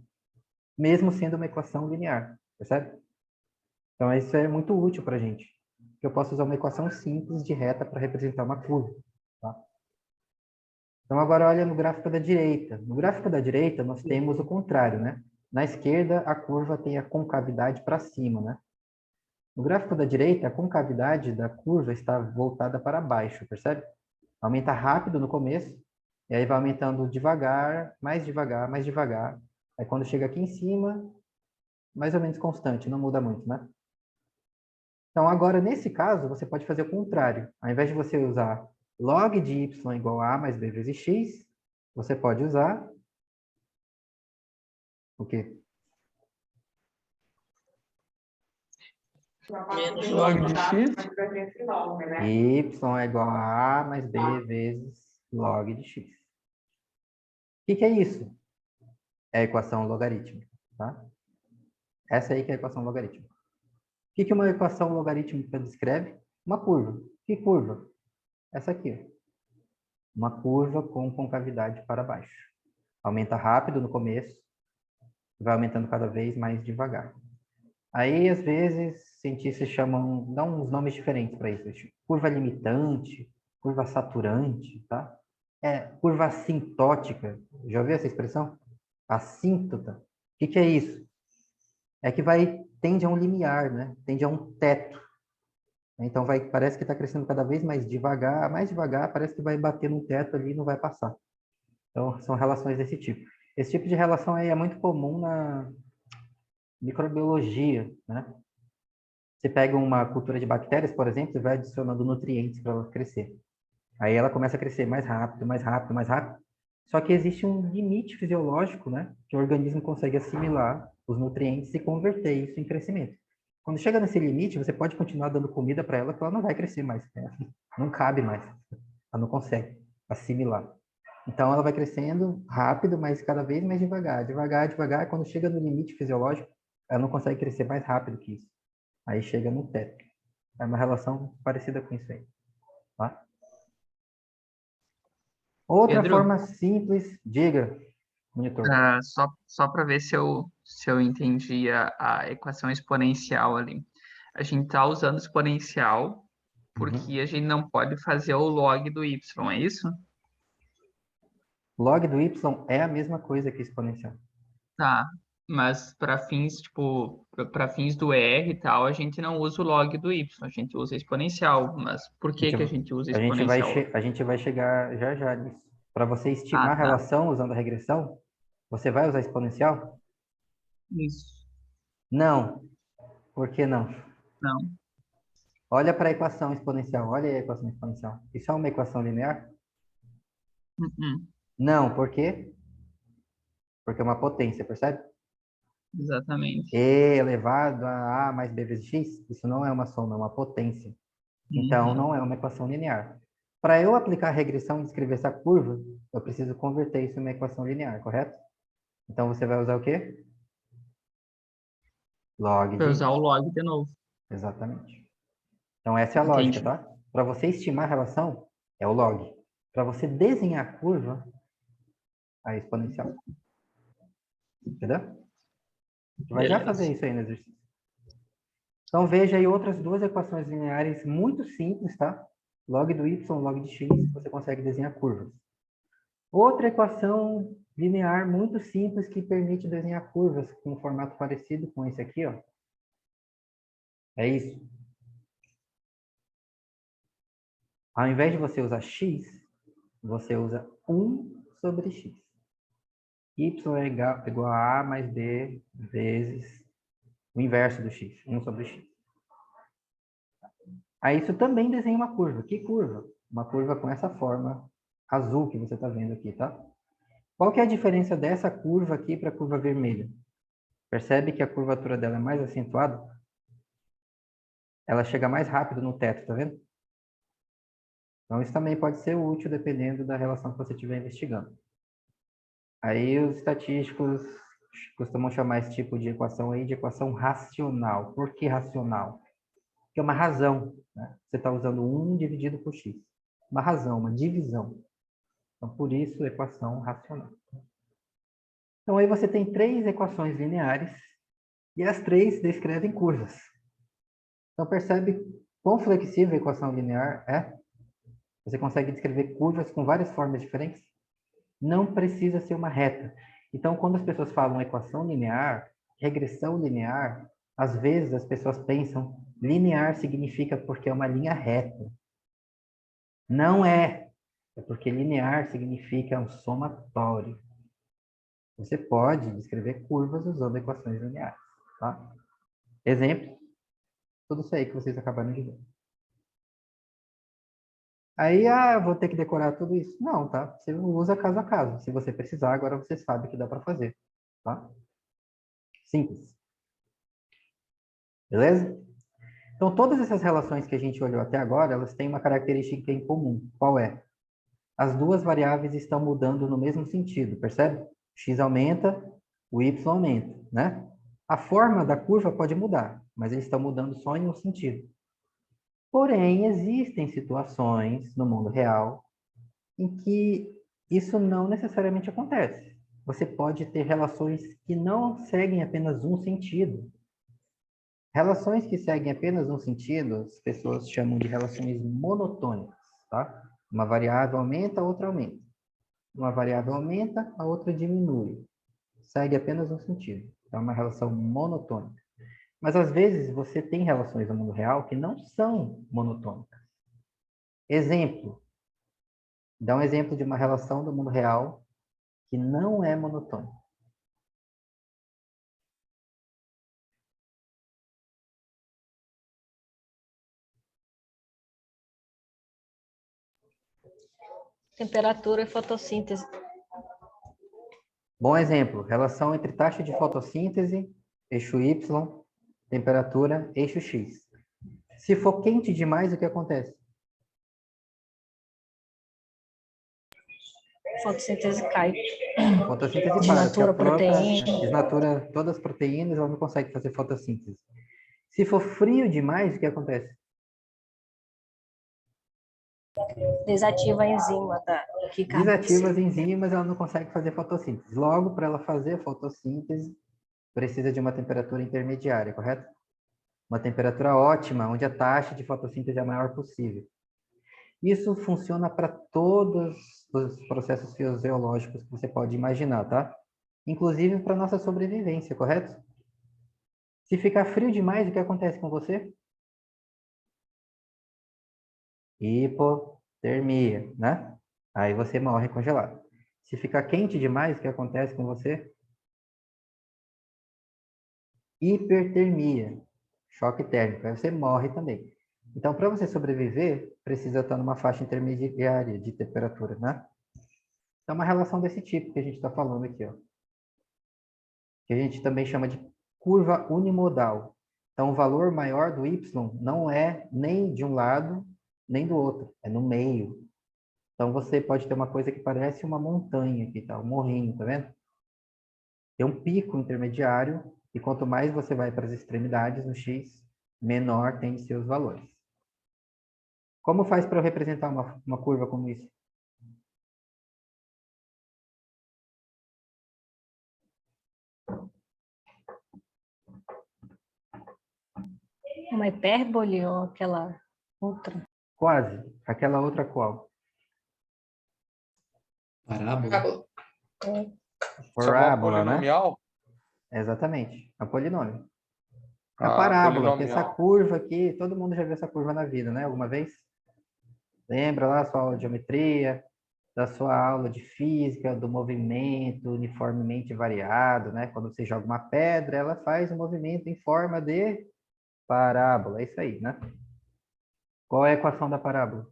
Mesmo sendo uma equação linear, percebe? Então, isso é muito útil para a gente. Eu posso usar uma equação simples de reta para representar uma curva. Tá? Então, agora olha no gráfico da direita. No gráfico da direita, nós temos o contrário, né? Na esquerda, a curva tem a concavidade para cima, né? No gráfico da direita, a concavidade da curva está voltada para baixo, percebe? Aumenta rápido no começo, e aí vai aumentando devagar, mais devagar, mais devagar. Aí quando chega aqui em cima, mais ou menos constante, não muda muito, né? Então agora, nesse caso, você pode fazer o contrário. Ao invés de você usar log de y igual a mais b vezes x, você pode usar o quê? Log de x? Y é igual a A mais B vezes log de x. que é isso? É a equação logarítmica, tá? Essa aí que é a equação logarítmica. O que uma equação logarítmica descreve? Uma curva. Que curva? Essa aqui, ó. Uma curva com concavidade para baixo. Aumenta rápido no começo, vai aumentando cada vez mais devagar. Aí, às vezes, cientistas chamam, dão uns nomes diferentes para isso. Tipo, curva limitante, curva saturante, tá? Curva assintótica. Já ouviu essa expressão? Assíntota. O que é isso? É que tende a um limiar, né? Tende a um teto. Então, parece que está crescendo cada vez mais devagar, parece que vai bater num teto ali e não vai passar. Então, são relações desse tipo. Esse tipo de relação aí é muito comum na microbiologia, né? Você pega uma cultura de bactérias, por exemplo, e vai adicionando nutrientes para ela crescer. Aí ela começa a crescer mais rápido, mais rápido, mais rápido. Só que existe um limite fisiológico, né? Que o organismo consegue assimilar os nutrientes e converter isso em crescimento. Quando chega nesse limite, você pode continuar dando comida para ela, que ela não vai crescer mais. Né? Não cabe mais. Ela não consegue assimilar. Então, ela vai crescendo rápido, mas cada vez mais devagar, devagar, devagar. Quando chega no limite fisiológico, ela não consegue crescer mais rápido que isso. Aí chega no teto. É uma relação parecida com isso aí. Tá? Outra Pedro, forma simples, diga, monitor. só para ver se eu entendi a equação exponencial ali. A gente está usando exponencial porque a gente não pode fazer o log do y, é isso? Log do y é a mesma coisa que exponencial. Tá, mas para fins, tipo, para fins do R e tal, a gente não usa o log do y, a gente usa exponencial. Mas por que que a gente usa exponencial? A gente vai chegar já já nisso. Para você estimar Ah, a tá. relação usando a regressão, você vai usar exponencial? Isso. Não. Por que não? Não. Olha para a equação exponencial. Olha aí a equação exponencial. Isso é uma equação linear? Não. Por quê? Porque é uma potência, percebe? Exatamente. E elevado a mais b vezes x, isso não é uma soma, é uma potência. Então, não é uma equação linear. Para eu aplicar a regressão e descrever essa curva, eu preciso converter isso em uma equação linear, correto? Então, você vai usar o quê? Log Vai de usar y. o log de novo. Exatamente. Então, essa é a lógica, Entendi. tá? Para você estimar a relação, é o log. Para você desenhar a curva, a exponencial. Entendeu? A gente vai já fazer isso aí no exercício. Então, veja aí outras duas equações lineares muito simples, tá? Log do y, log de x, você consegue desenhar curvas. Outra equação linear muito simples que permite desenhar curvas com um formato parecido com esse aqui, ó. É isso. Ao invés de você usar x, você usa 1 sobre x. Y é igual a mais b vezes o inverso do x, 1 sobre x. Aí isso também desenha uma curva. Que curva? Uma curva com essa forma azul que você está vendo aqui, tá? Qual que é a diferença dessa curva aqui para a curva vermelha? Percebe que a curvatura dela é mais acentuada? Ela chega mais rápido no teto, tá vendo? Então isso também pode ser útil dependendo da relação que você estiver investigando. Aí os estatísticos costumam chamar esse tipo de equação aí de equação racional. Por que racional? Porque é uma razão, né? Você está usando 1 dividido por x. Uma razão, uma divisão. Então, por isso, equação racional. Então, aí você tem 3 equações lineares e as 3 descrevem curvas. Então, percebe quão flexível a equação linear é? Você consegue descrever curvas com várias formas diferentes? Não precisa ser uma reta. Então, quando as pessoas falam equação linear, regressão linear, às vezes as pessoas pensam linear significa porque é uma linha reta. Não é. É porque linear significa um somatório. Você pode descrever curvas usando equações lineares. Tá? Exemplo, tudo isso aí que vocês acabaram de ver. Aí, eu vou ter que decorar tudo isso? Não, tá? Você usa caso a caso. Se você precisar, agora você sabe que dá para fazer. Tá? Simples. Beleza? Então, todas essas relações que a gente olhou até agora, elas têm uma característica em comum. Qual é? as duas variáveis estão mudando no mesmo sentido, percebe? X aumenta, o Y aumenta, né? A forma da curva pode mudar, mas eles estão mudando só em um sentido. Porém, existem situações no mundo real em que isso não necessariamente acontece. Você pode ter relações que não seguem apenas um sentido. Relações que seguem apenas um sentido, as pessoas chamam de relações monotônicas, tá? Uma variável aumenta, a outra aumenta. Uma variável aumenta, a outra diminui. Segue apenas um sentido. É uma relação monotônica. Mas, às vezes, você tem relações no mundo real que não são monotônicas. Exemplo. Dá um exemplo de uma relação do mundo real que não é monotônica. Temperatura e fotossíntese. Bom exemplo, relação entre taxa de fotossíntese, eixo Y, temperatura, eixo X. Se for quente demais, o que acontece? Fotossíntese cai. Fotossíntese para, Desnatura porque a planta proteína. desnatura todas as proteínas, ela não consegue fazer fotossíntese. Se for frio demais, o que acontece? Desativa a enzima que Desativa as enzimas, ela não consegue fazer fotossíntese. Logo, para ela fazer a fotossíntese, precisa de uma temperatura intermediária, correto? Uma temperatura ótima, onde a taxa de fotossíntese é a maior possível. Isso funciona para todos os processos fisiológicos que você pode imaginar, tá? Inclusive para nossa sobrevivência, correto? Se ficar frio demais, o que acontece com você? Hipotermia, né? Aí você morre congelado. Se ficar quente demais, o que acontece com você? Hipertermia, choque térmico. Aí você morre também. Então, para você sobreviver, precisa estar numa faixa intermediária de temperatura, né? Então, uma relação desse tipo que a gente está falando aqui, ó. Que a gente também chama de curva unimodal. Então, o valor maior do y não é nem de um lado, nem do outro, é no meio. Então, você pode ter uma coisa que parece uma montanha aqui, tá? Um morrinho, tá vendo? Tem um pico intermediário, e quanto mais você vai para as extremidades no x, menor tem seus valores. Como faz para eu representar uma curva como isso? Uma hipérbole ou aquela outra? Quase. Aquela outra qual? Parábola. Parábola, né? polinomial? Exatamente. A polinômio. A Ah, parábola, que essa polinomial. curva aqui, todo mundo já viu essa curva na vida, né? Alguma vez? Lembra lá a sua aula de geometria, da sua aula de física, do movimento uniformemente variado, né? Quando você joga uma pedra, ela faz um movimento em forma de parábola. É isso aí, né? Qual é a equação da parábola?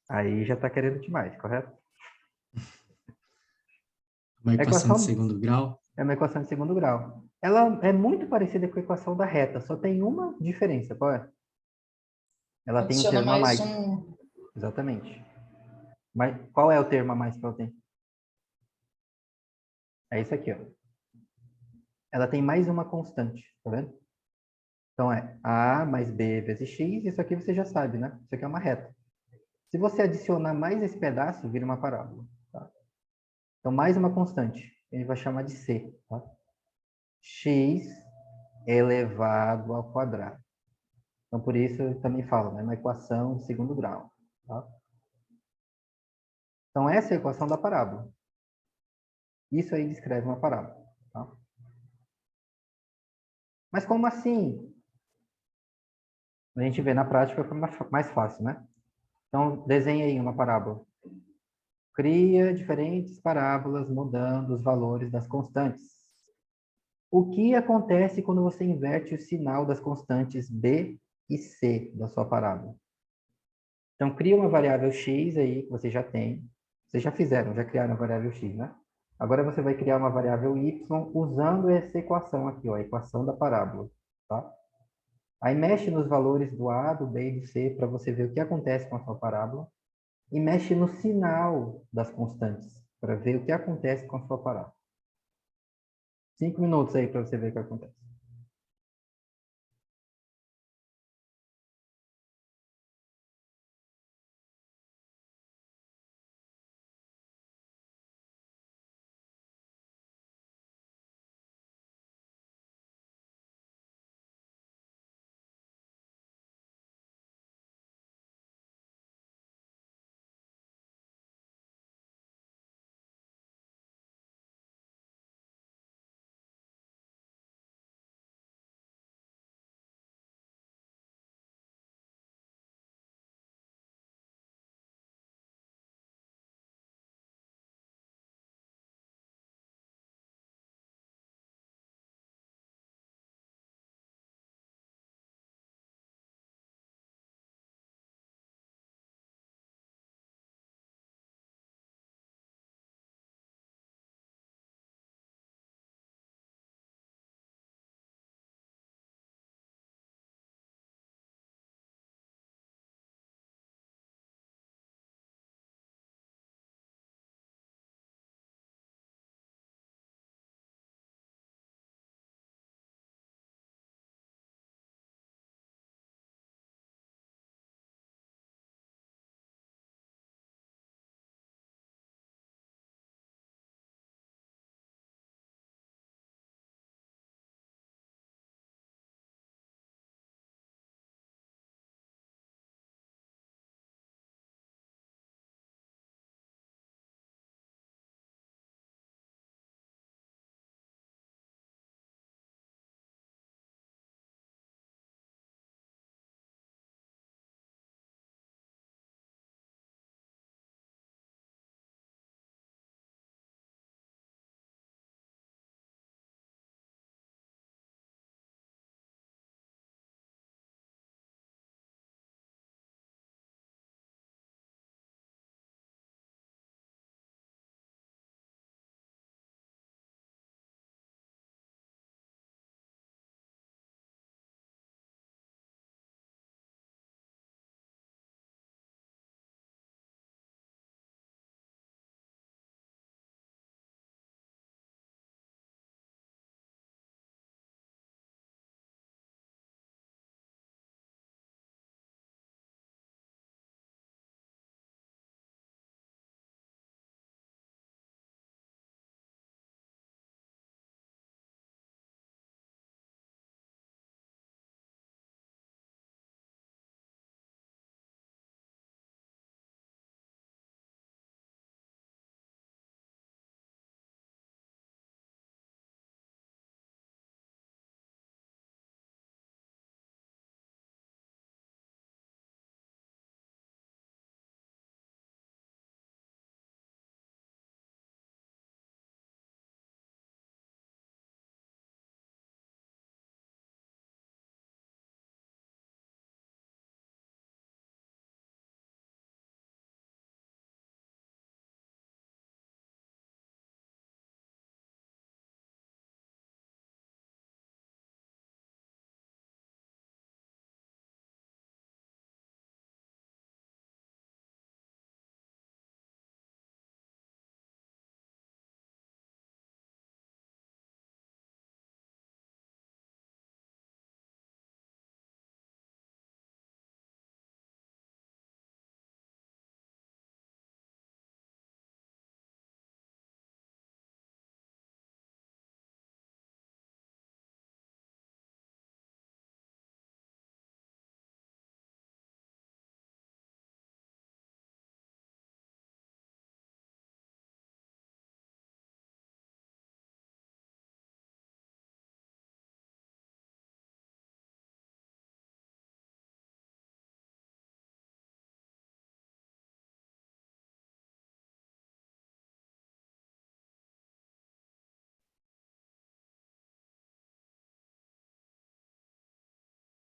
Aí já está querendo demais, correto? Uma A equação de equação segundo grau? é uma equação de segundo grau. Ela é muito parecida com a equação da reta, só tem uma diferença, qual é? Ela tem um Adiciona termo a mais mais. um. Exatamente. Mas qual é o termo a mais que ela tem? É isso aqui, ó. Ela tem mais uma constante, tá vendo? Então é A mais B vezes X, isso aqui você já sabe, né? Isso aqui é uma reta. Se você adicionar mais esse pedaço, vira uma parábola. Tá? Então, mais uma constante. A gente vai chamar de C. Tá? X elevado ao quadrado. Então, por isso, eu também falo, né? Uma equação de segundo grau. Tá? Então, essa é a equação da parábola. Isso aí descreve uma parábola. Tá? Mas como assim? A gente vê na prática fica mais fácil, né? Então, desenha aí uma parábola. Cria diferentes parábolas mudando os valores das constantes. O que acontece quando você inverte o sinal das constantes B e C da sua parábola? Então, cria uma variável x aí, que você já tem. Vocês já fizeram, já criaram a variável x, né? Agora você vai criar uma variável y usando essa equação aqui, ó, a equação da parábola, tá? Aí mexe nos valores do A, do B e do C para você ver o que acontece com a sua parábola. E mexe no sinal das constantes para ver o que acontece com a sua parábola. 5 minutos aí para você ver o que acontece.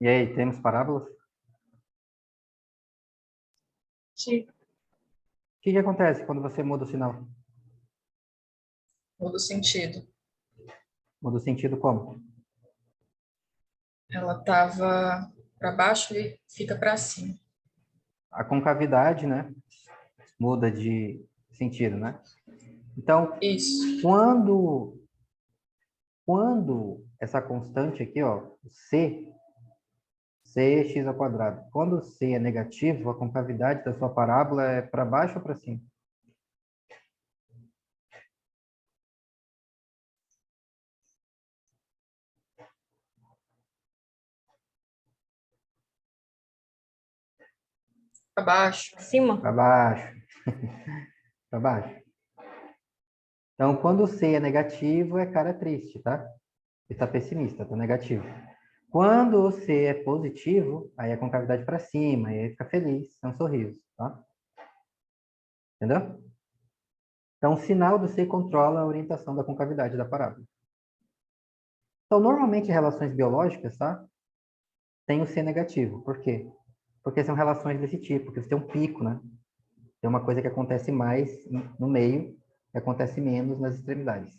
E aí, temos parábolas? O Sim, que acontece quando você muda o sinal? muda o sentido. Muda o sentido como? Ela estava para baixo e fica para cima. A concavidade, né? Muda de sentido, né? Então, Isso. quando essa constante aqui, ó, C é x ao quadrado. Quando C é negativo, a concavidade da sua parábola é para baixo ou para cima? Para baixo. Cima? Para baixo. Para baixo. Então, quando C é negativo, é cara triste, tá? Está pessimista, está negativo. Quando o C é positivo, aí a concavidade para cima, aí fica feliz, é um sorriso, tá? Entendeu? Então, o sinal do C controla a orientação da concavidade da parábola. Então, normalmente, em relações biológicas, tá? Tem o C negativo. Por quê? Porque são relações desse tipo, que você tem um pico, né? Tem uma coisa que acontece mais no meio e acontece menos nas extremidades.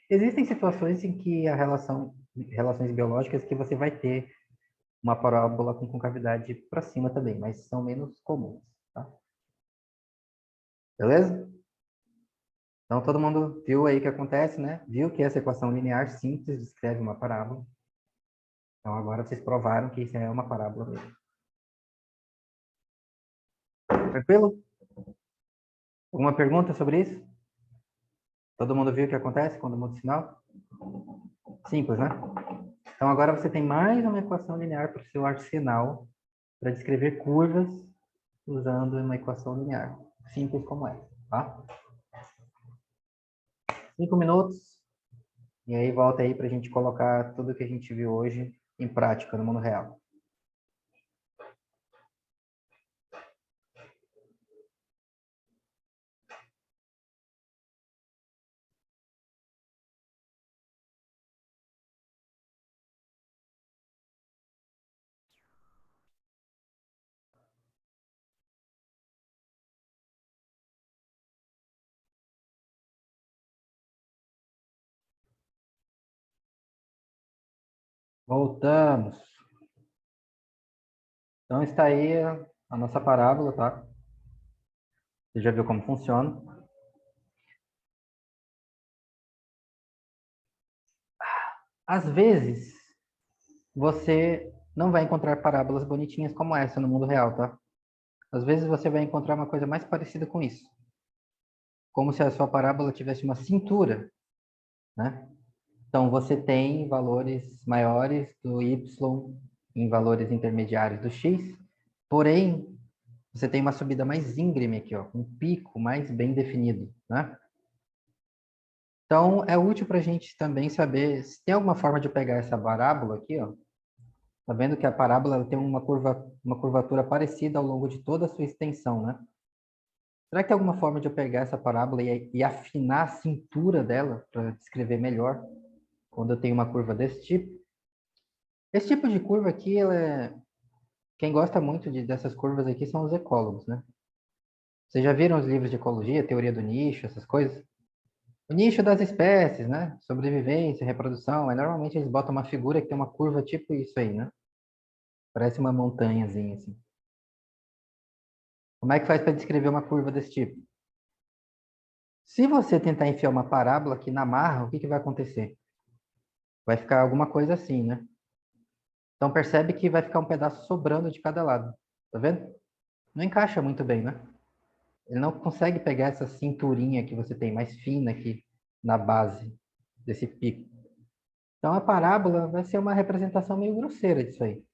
Existem situações em que relações biológicas que você vai ter uma parábola com concavidade para cima também, mas são menos comuns, tá? Beleza? Então, todo mundo viu aí o que acontece, né? Viu que essa equação linear simples descreve uma parábola. Então, agora vocês provaram que isso é uma parábola mesmo. Tranquilo? Alguma pergunta sobre isso? Todo mundo viu o que acontece quando muda o sinal? Simples, né? Então, agora você tem mais uma equação linear para o seu arsenal para descrever curvas usando uma equação linear. Simples como essa, tá? 5 minutos. E aí volta aí para a gente colocar tudo que a gente viu hoje em prática no mundo real. Voltamos. Então está aí a nossa parábola, tá? Você já viu como funciona. Às vezes, você não vai encontrar parábolas bonitinhas como essa no mundo real, tá? Às vezes você vai encontrar uma coisa mais parecida com isso. Como se a sua parábola tivesse uma cintura, né? Então, você tem valores maiores do y em valores intermediários do x, porém, você tem uma subida mais íngreme aqui, ó, um pico mais bem definido, né? Então, é útil para a gente também saber se tem alguma forma de eu pegar essa parábola aqui, ó. Tá vendo que a parábola ela tem uma curvatura parecida ao longo de toda a sua extensão, né? Será que tem alguma forma de eu pegar essa parábola e afinar a cintura dela para descrever melhor quando eu tenho uma curva desse tipo? Esse tipo de curva aqui, quem gosta muito dessas curvas aqui são os ecólogos, né? Vocês já viram os livros de ecologia, teoria do nicho, essas coisas? O nicho das espécies, né? Sobrevivência, reprodução. Aí, normalmente eles botam uma figura que tem uma curva tipo isso aí, né? Parece uma montanhazinha, assim. Como é que faz para descrever uma curva desse tipo? Se você tentar enfiar uma parábola aqui na marra, o que vai acontecer? Vai ficar alguma coisa assim, né? Então percebe que vai ficar um pedaço sobrando de cada lado. Tá vendo? Não encaixa muito bem, né? Ele não consegue pegar essa cinturinha que você tem mais fina aqui na base desse pico. Então a parábola vai ser uma representação meio grosseira disso aí.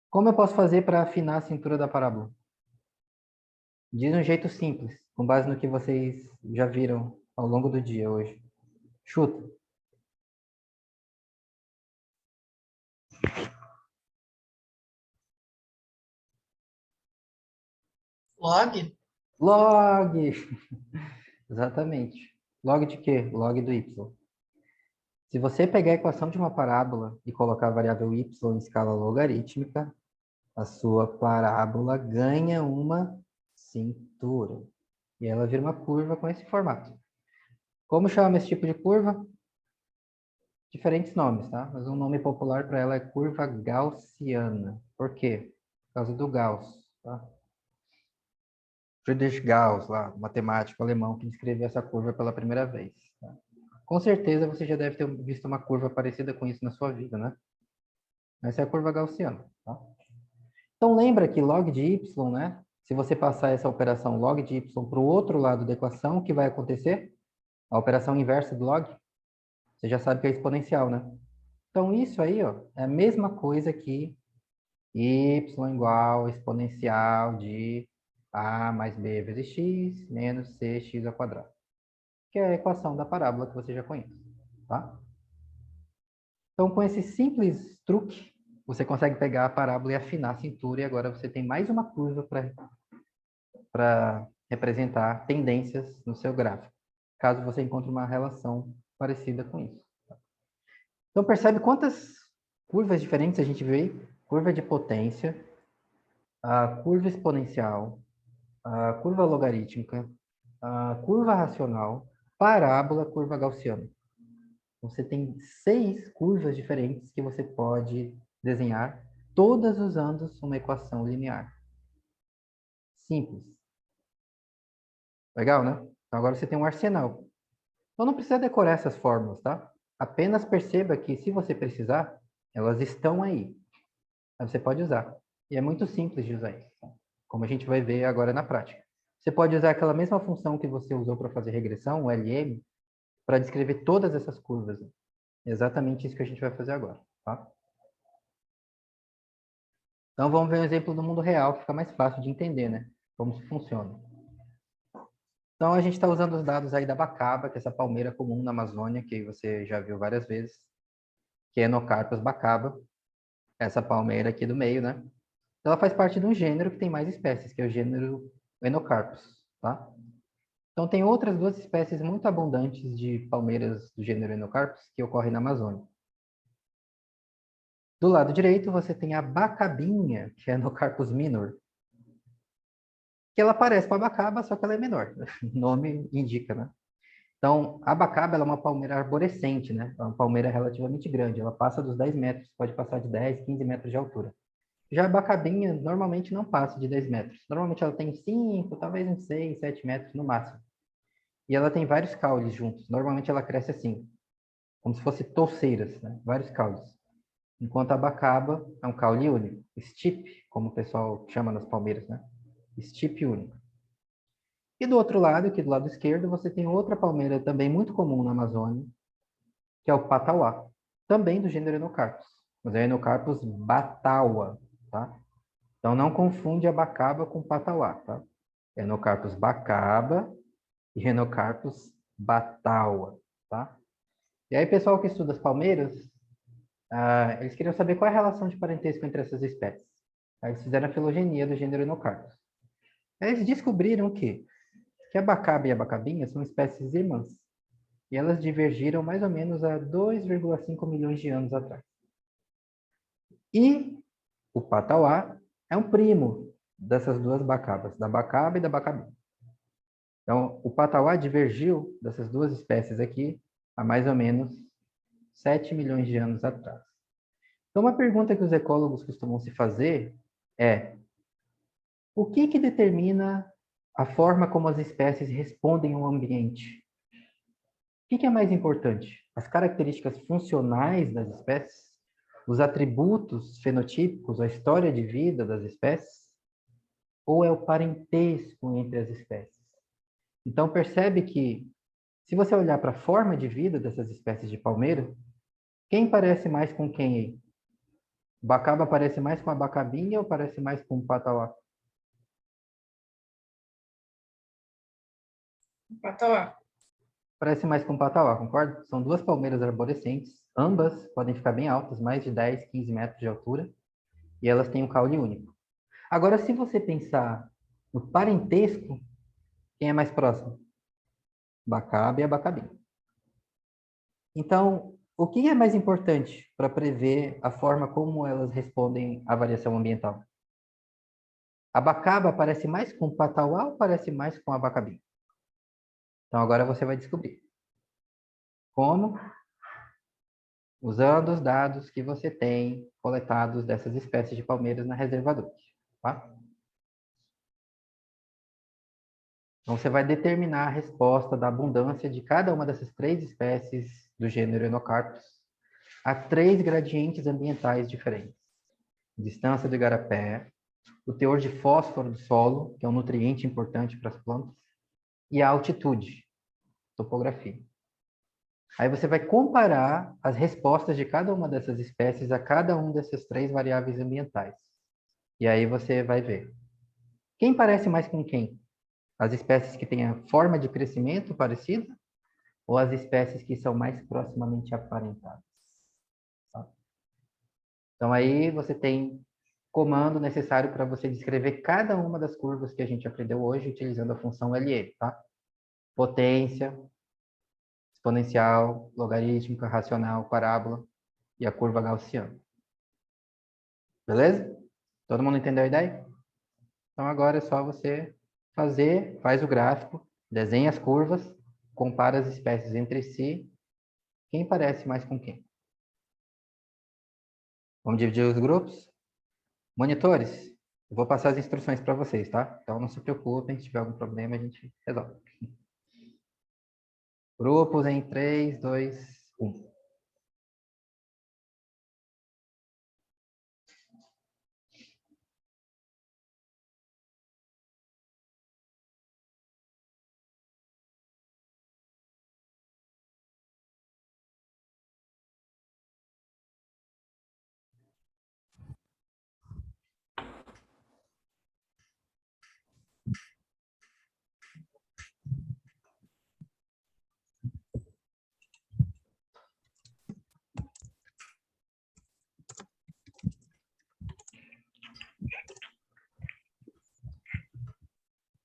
Como eu posso fazer para afinar a cintura da parábola? De um jeito simples, com base no que vocês já viram ao longo do dia hoje. Chuta. Log? Log! Exatamente. Log de quê? Log do y. Se você pegar a equação de uma parábola e colocar a variável y em escala logarítmica, a sua parábola ganha uma cintura. E ela vira uma curva com esse formato. Como chama esse tipo de curva? diferentes nomes, tá? Mas um nome popular para ela é curva gaussiana. Por quê? Por causa do Gauss, tá? Friedrich Gauss, lá, matemático alemão, que descreveu essa curva pela primeira vez. Tá? Com certeza você já deve ter visto uma curva parecida com isso na sua vida, né? Essa é a curva gaussiana, tá? Então lembra que log de y, né? Se você passar essa operação log de y para o outro lado da equação, o que vai acontecer? A operação inversa do log? Você já sabe que é exponencial, né? Então isso aí, ó, é a mesma coisa que y igual exponencial de a mais b vezes x menos cx ao quadrado. Que é a equação da parábola que você já conhece, tá? Então, com esse simples truque, você consegue pegar a parábola e afinar a cintura, e agora você tem mais uma curva para representar tendências no seu gráfico, caso você encontre uma relação parecida com isso. Então, percebe quantas curvas diferentes a gente vê? Curva de potência, a curva exponencial, a curva logarítmica, a curva racional, parábola, curva gaussiana. Você tem 6 curvas diferentes que você pode desenhar, todas usando uma equação linear. Simples. Legal, né? Então agora você tem um arsenal. Então não precisa decorar essas fórmulas, tá? Apenas perceba que se você precisar, elas estão aí. Aí você pode usar. E é muito simples de usar isso, tá? Como a gente vai ver agora na prática. Você pode usar aquela mesma função que você usou para fazer regressão, o LM, para descrever todas essas curvas. É exatamente isso que a gente vai fazer agora, tá? Então vamos ver um exemplo do mundo real, que fica mais fácil de entender, né? Como isso funciona. Então a gente está usando os dados aí da bacaba, que é essa palmeira comum na Amazônia, que você já viu várias vezes, que é Enocarpus bacaba, essa palmeira aqui do meio, né? Ela faz parte de um gênero que tem mais espécies, que é o gênero Enocarpus, tá? Então tem outras 2 espécies muito abundantes de palmeiras do gênero Enocarpus que ocorrem na Amazônia. Do lado direito, você tem a bacabinha, que é Enocarpus minor, que ela parece com a abacaba, só que ela é menor. O nome indica, né? Então, a abacaba ela é uma palmeira arborescente, né? É uma palmeira relativamente grande. Ela passa dos 10 metros, pode passar de 10, 15 metros de altura. Já a abacabinha normalmente não passa de 10 metros. Normalmente ela tem 5, talvez uns 6, 7 metros no máximo. E ela tem vários caules juntos. Normalmente ela cresce assim, como se fosse touceiras, né? Vários caules. Enquanto a abacaba é um caule único, stipe, como o pessoal chama nas palmeiras, né? Stipe único. E do outro lado, aqui do lado esquerdo, você tem outra palmeira também muito comum na Amazônia, que é o patauá, também do gênero Enocarpus, mas é Enocarpus bataua, tá? Então não confunde a bacaba com patauá, tá? Enocarpus bacaba e Enocarpus bataua, tá? E aí, pessoal que estuda as palmeiras, eles queriam saber qual é a relação de parentesco entre essas espécies. Aí eles fizeram a filogenia do gênero Enocarpus. Aí eles descobriram que a bacaba e a bacabinha são espécies irmãs. E elas divergiram mais ou menos há 2,5 milhões de anos atrás. E o patauá é um primo dessas 2 bacabas, da bacaba e da bacabinha. Então, o patauá divergiu dessas 2 espécies aqui há mais ou menos 7 milhões de anos atrás. Então, uma pergunta que os ecólogos costumam se fazer é: o que determina a forma como as espécies respondem ao ambiente? O que é mais importante? As características funcionais das espécies? Os atributos fenotípicos, a história de vida das espécies? Ou é o parentesco entre as espécies? Então, percebe que, se você olhar para a forma de vida dessas espécies de palmeira, quem parece mais com quem aí? Bacaba parece mais com a bacabinha ou parece mais com o patauá? Patauá. Parece mais com o patauá, concorda? São 2 palmeiras arborescentes, ambas podem ficar bem altas, mais de 10, 15 metros de altura, e elas têm um caule único. Agora, se você pensar no parentesco, quem é mais próximo? Bacaba e a bacabinha. Então, o que é mais importante para prever a forma como elas respondem à variação ambiental? A bacaba parece mais com o patauá ou parece mais com a bacabinha? Então, agora você vai descobrir. Como? usando os dados que você tem coletados dessas espécies de palmeiras na reserva Drude, tá? Então, você vai determinar a resposta da abundância de cada uma dessas 3 espécies do gênero Enocarpus a 3 gradientes ambientais diferentes. Distância do igarapé, o teor de fósforo do solo, que é um nutriente importante para as plantas, e a altitude, topografia. Aí você vai comparar as respostas de cada uma dessas espécies a cada um dessas 3 variáveis ambientais. E aí você vai ver. Quem parece mais com quem? As espécies que têm a forma de crescimento parecida ou as espécies que são mais proximamente aparentadas? Tá? Então aí você tem comando necessário para você descrever cada uma das curvas que a gente aprendeu hoje utilizando a função LL, tá? Potência, exponencial, logarítmica, racional, parábola e a curva gaussiana. Beleza? Todo mundo entendeu a ideia? Então agora é só você faz o gráfico, desenha as curvas, compara as espécies entre si, quem parece mais com quem. Vamos dividir os grupos? Monitores, eu vou passar as instruções para vocês, tá? Então não se preocupem, se tiver algum problema a gente resolve. Grupos em 3, 2, 1.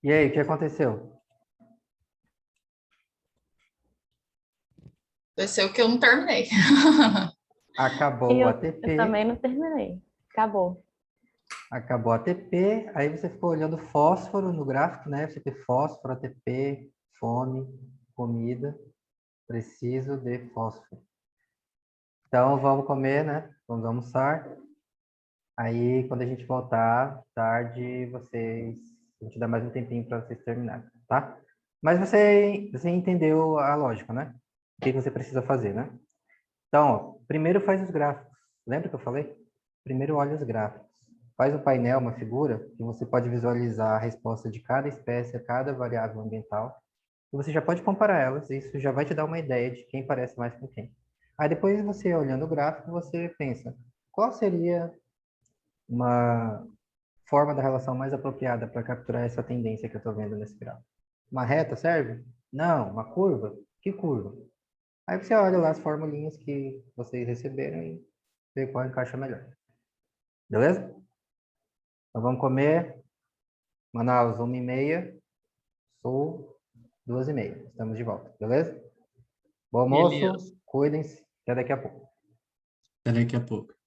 E aí, o que aconteceu? Aconteceu que eu não terminei. Acabou E o eu ATP. também não terminei. Acabou. Acabou o ATP, aí você ficou olhando fósforo no gráfico, né? Você tem fósforo, ATP, fome, comida, preciso de fósforo. Então, vamos comer, né? Vamos almoçar. Aí, quando a gente voltar, tarde, a gente dá mais um tempinho para vocês terminarem, tá? Mas você entendeu a lógica, né? O que você precisa fazer, né? Então, ó, primeiro faz os gráficos. Lembra que eu falei? Primeiro olha os gráficos. Faz um painel, uma figura, que você pode visualizar a resposta de cada espécie, a cada variável ambiental. E você já pode comparar elas, e isso já vai te dar uma ideia de quem parece mais com quem. Aí depois você, olhando o gráfico, você pensa, qual seria uma forma da relação mais apropriada para capturar essa tendência que eu estou vendo nesse gráfico? Uma reta serve? Não. Uma curva? Que curva? Aí você olha lá as formulinhas que vocês receberam e vê qual encaixa melhor. Beleza? Então vamos comer. Manaus, 1h30. Sul, 2h30. Estamos de volta. Beleza? Bom almoço. Beleza. Cuidem-se. Até daqui a pouco. Até daqui a pouco.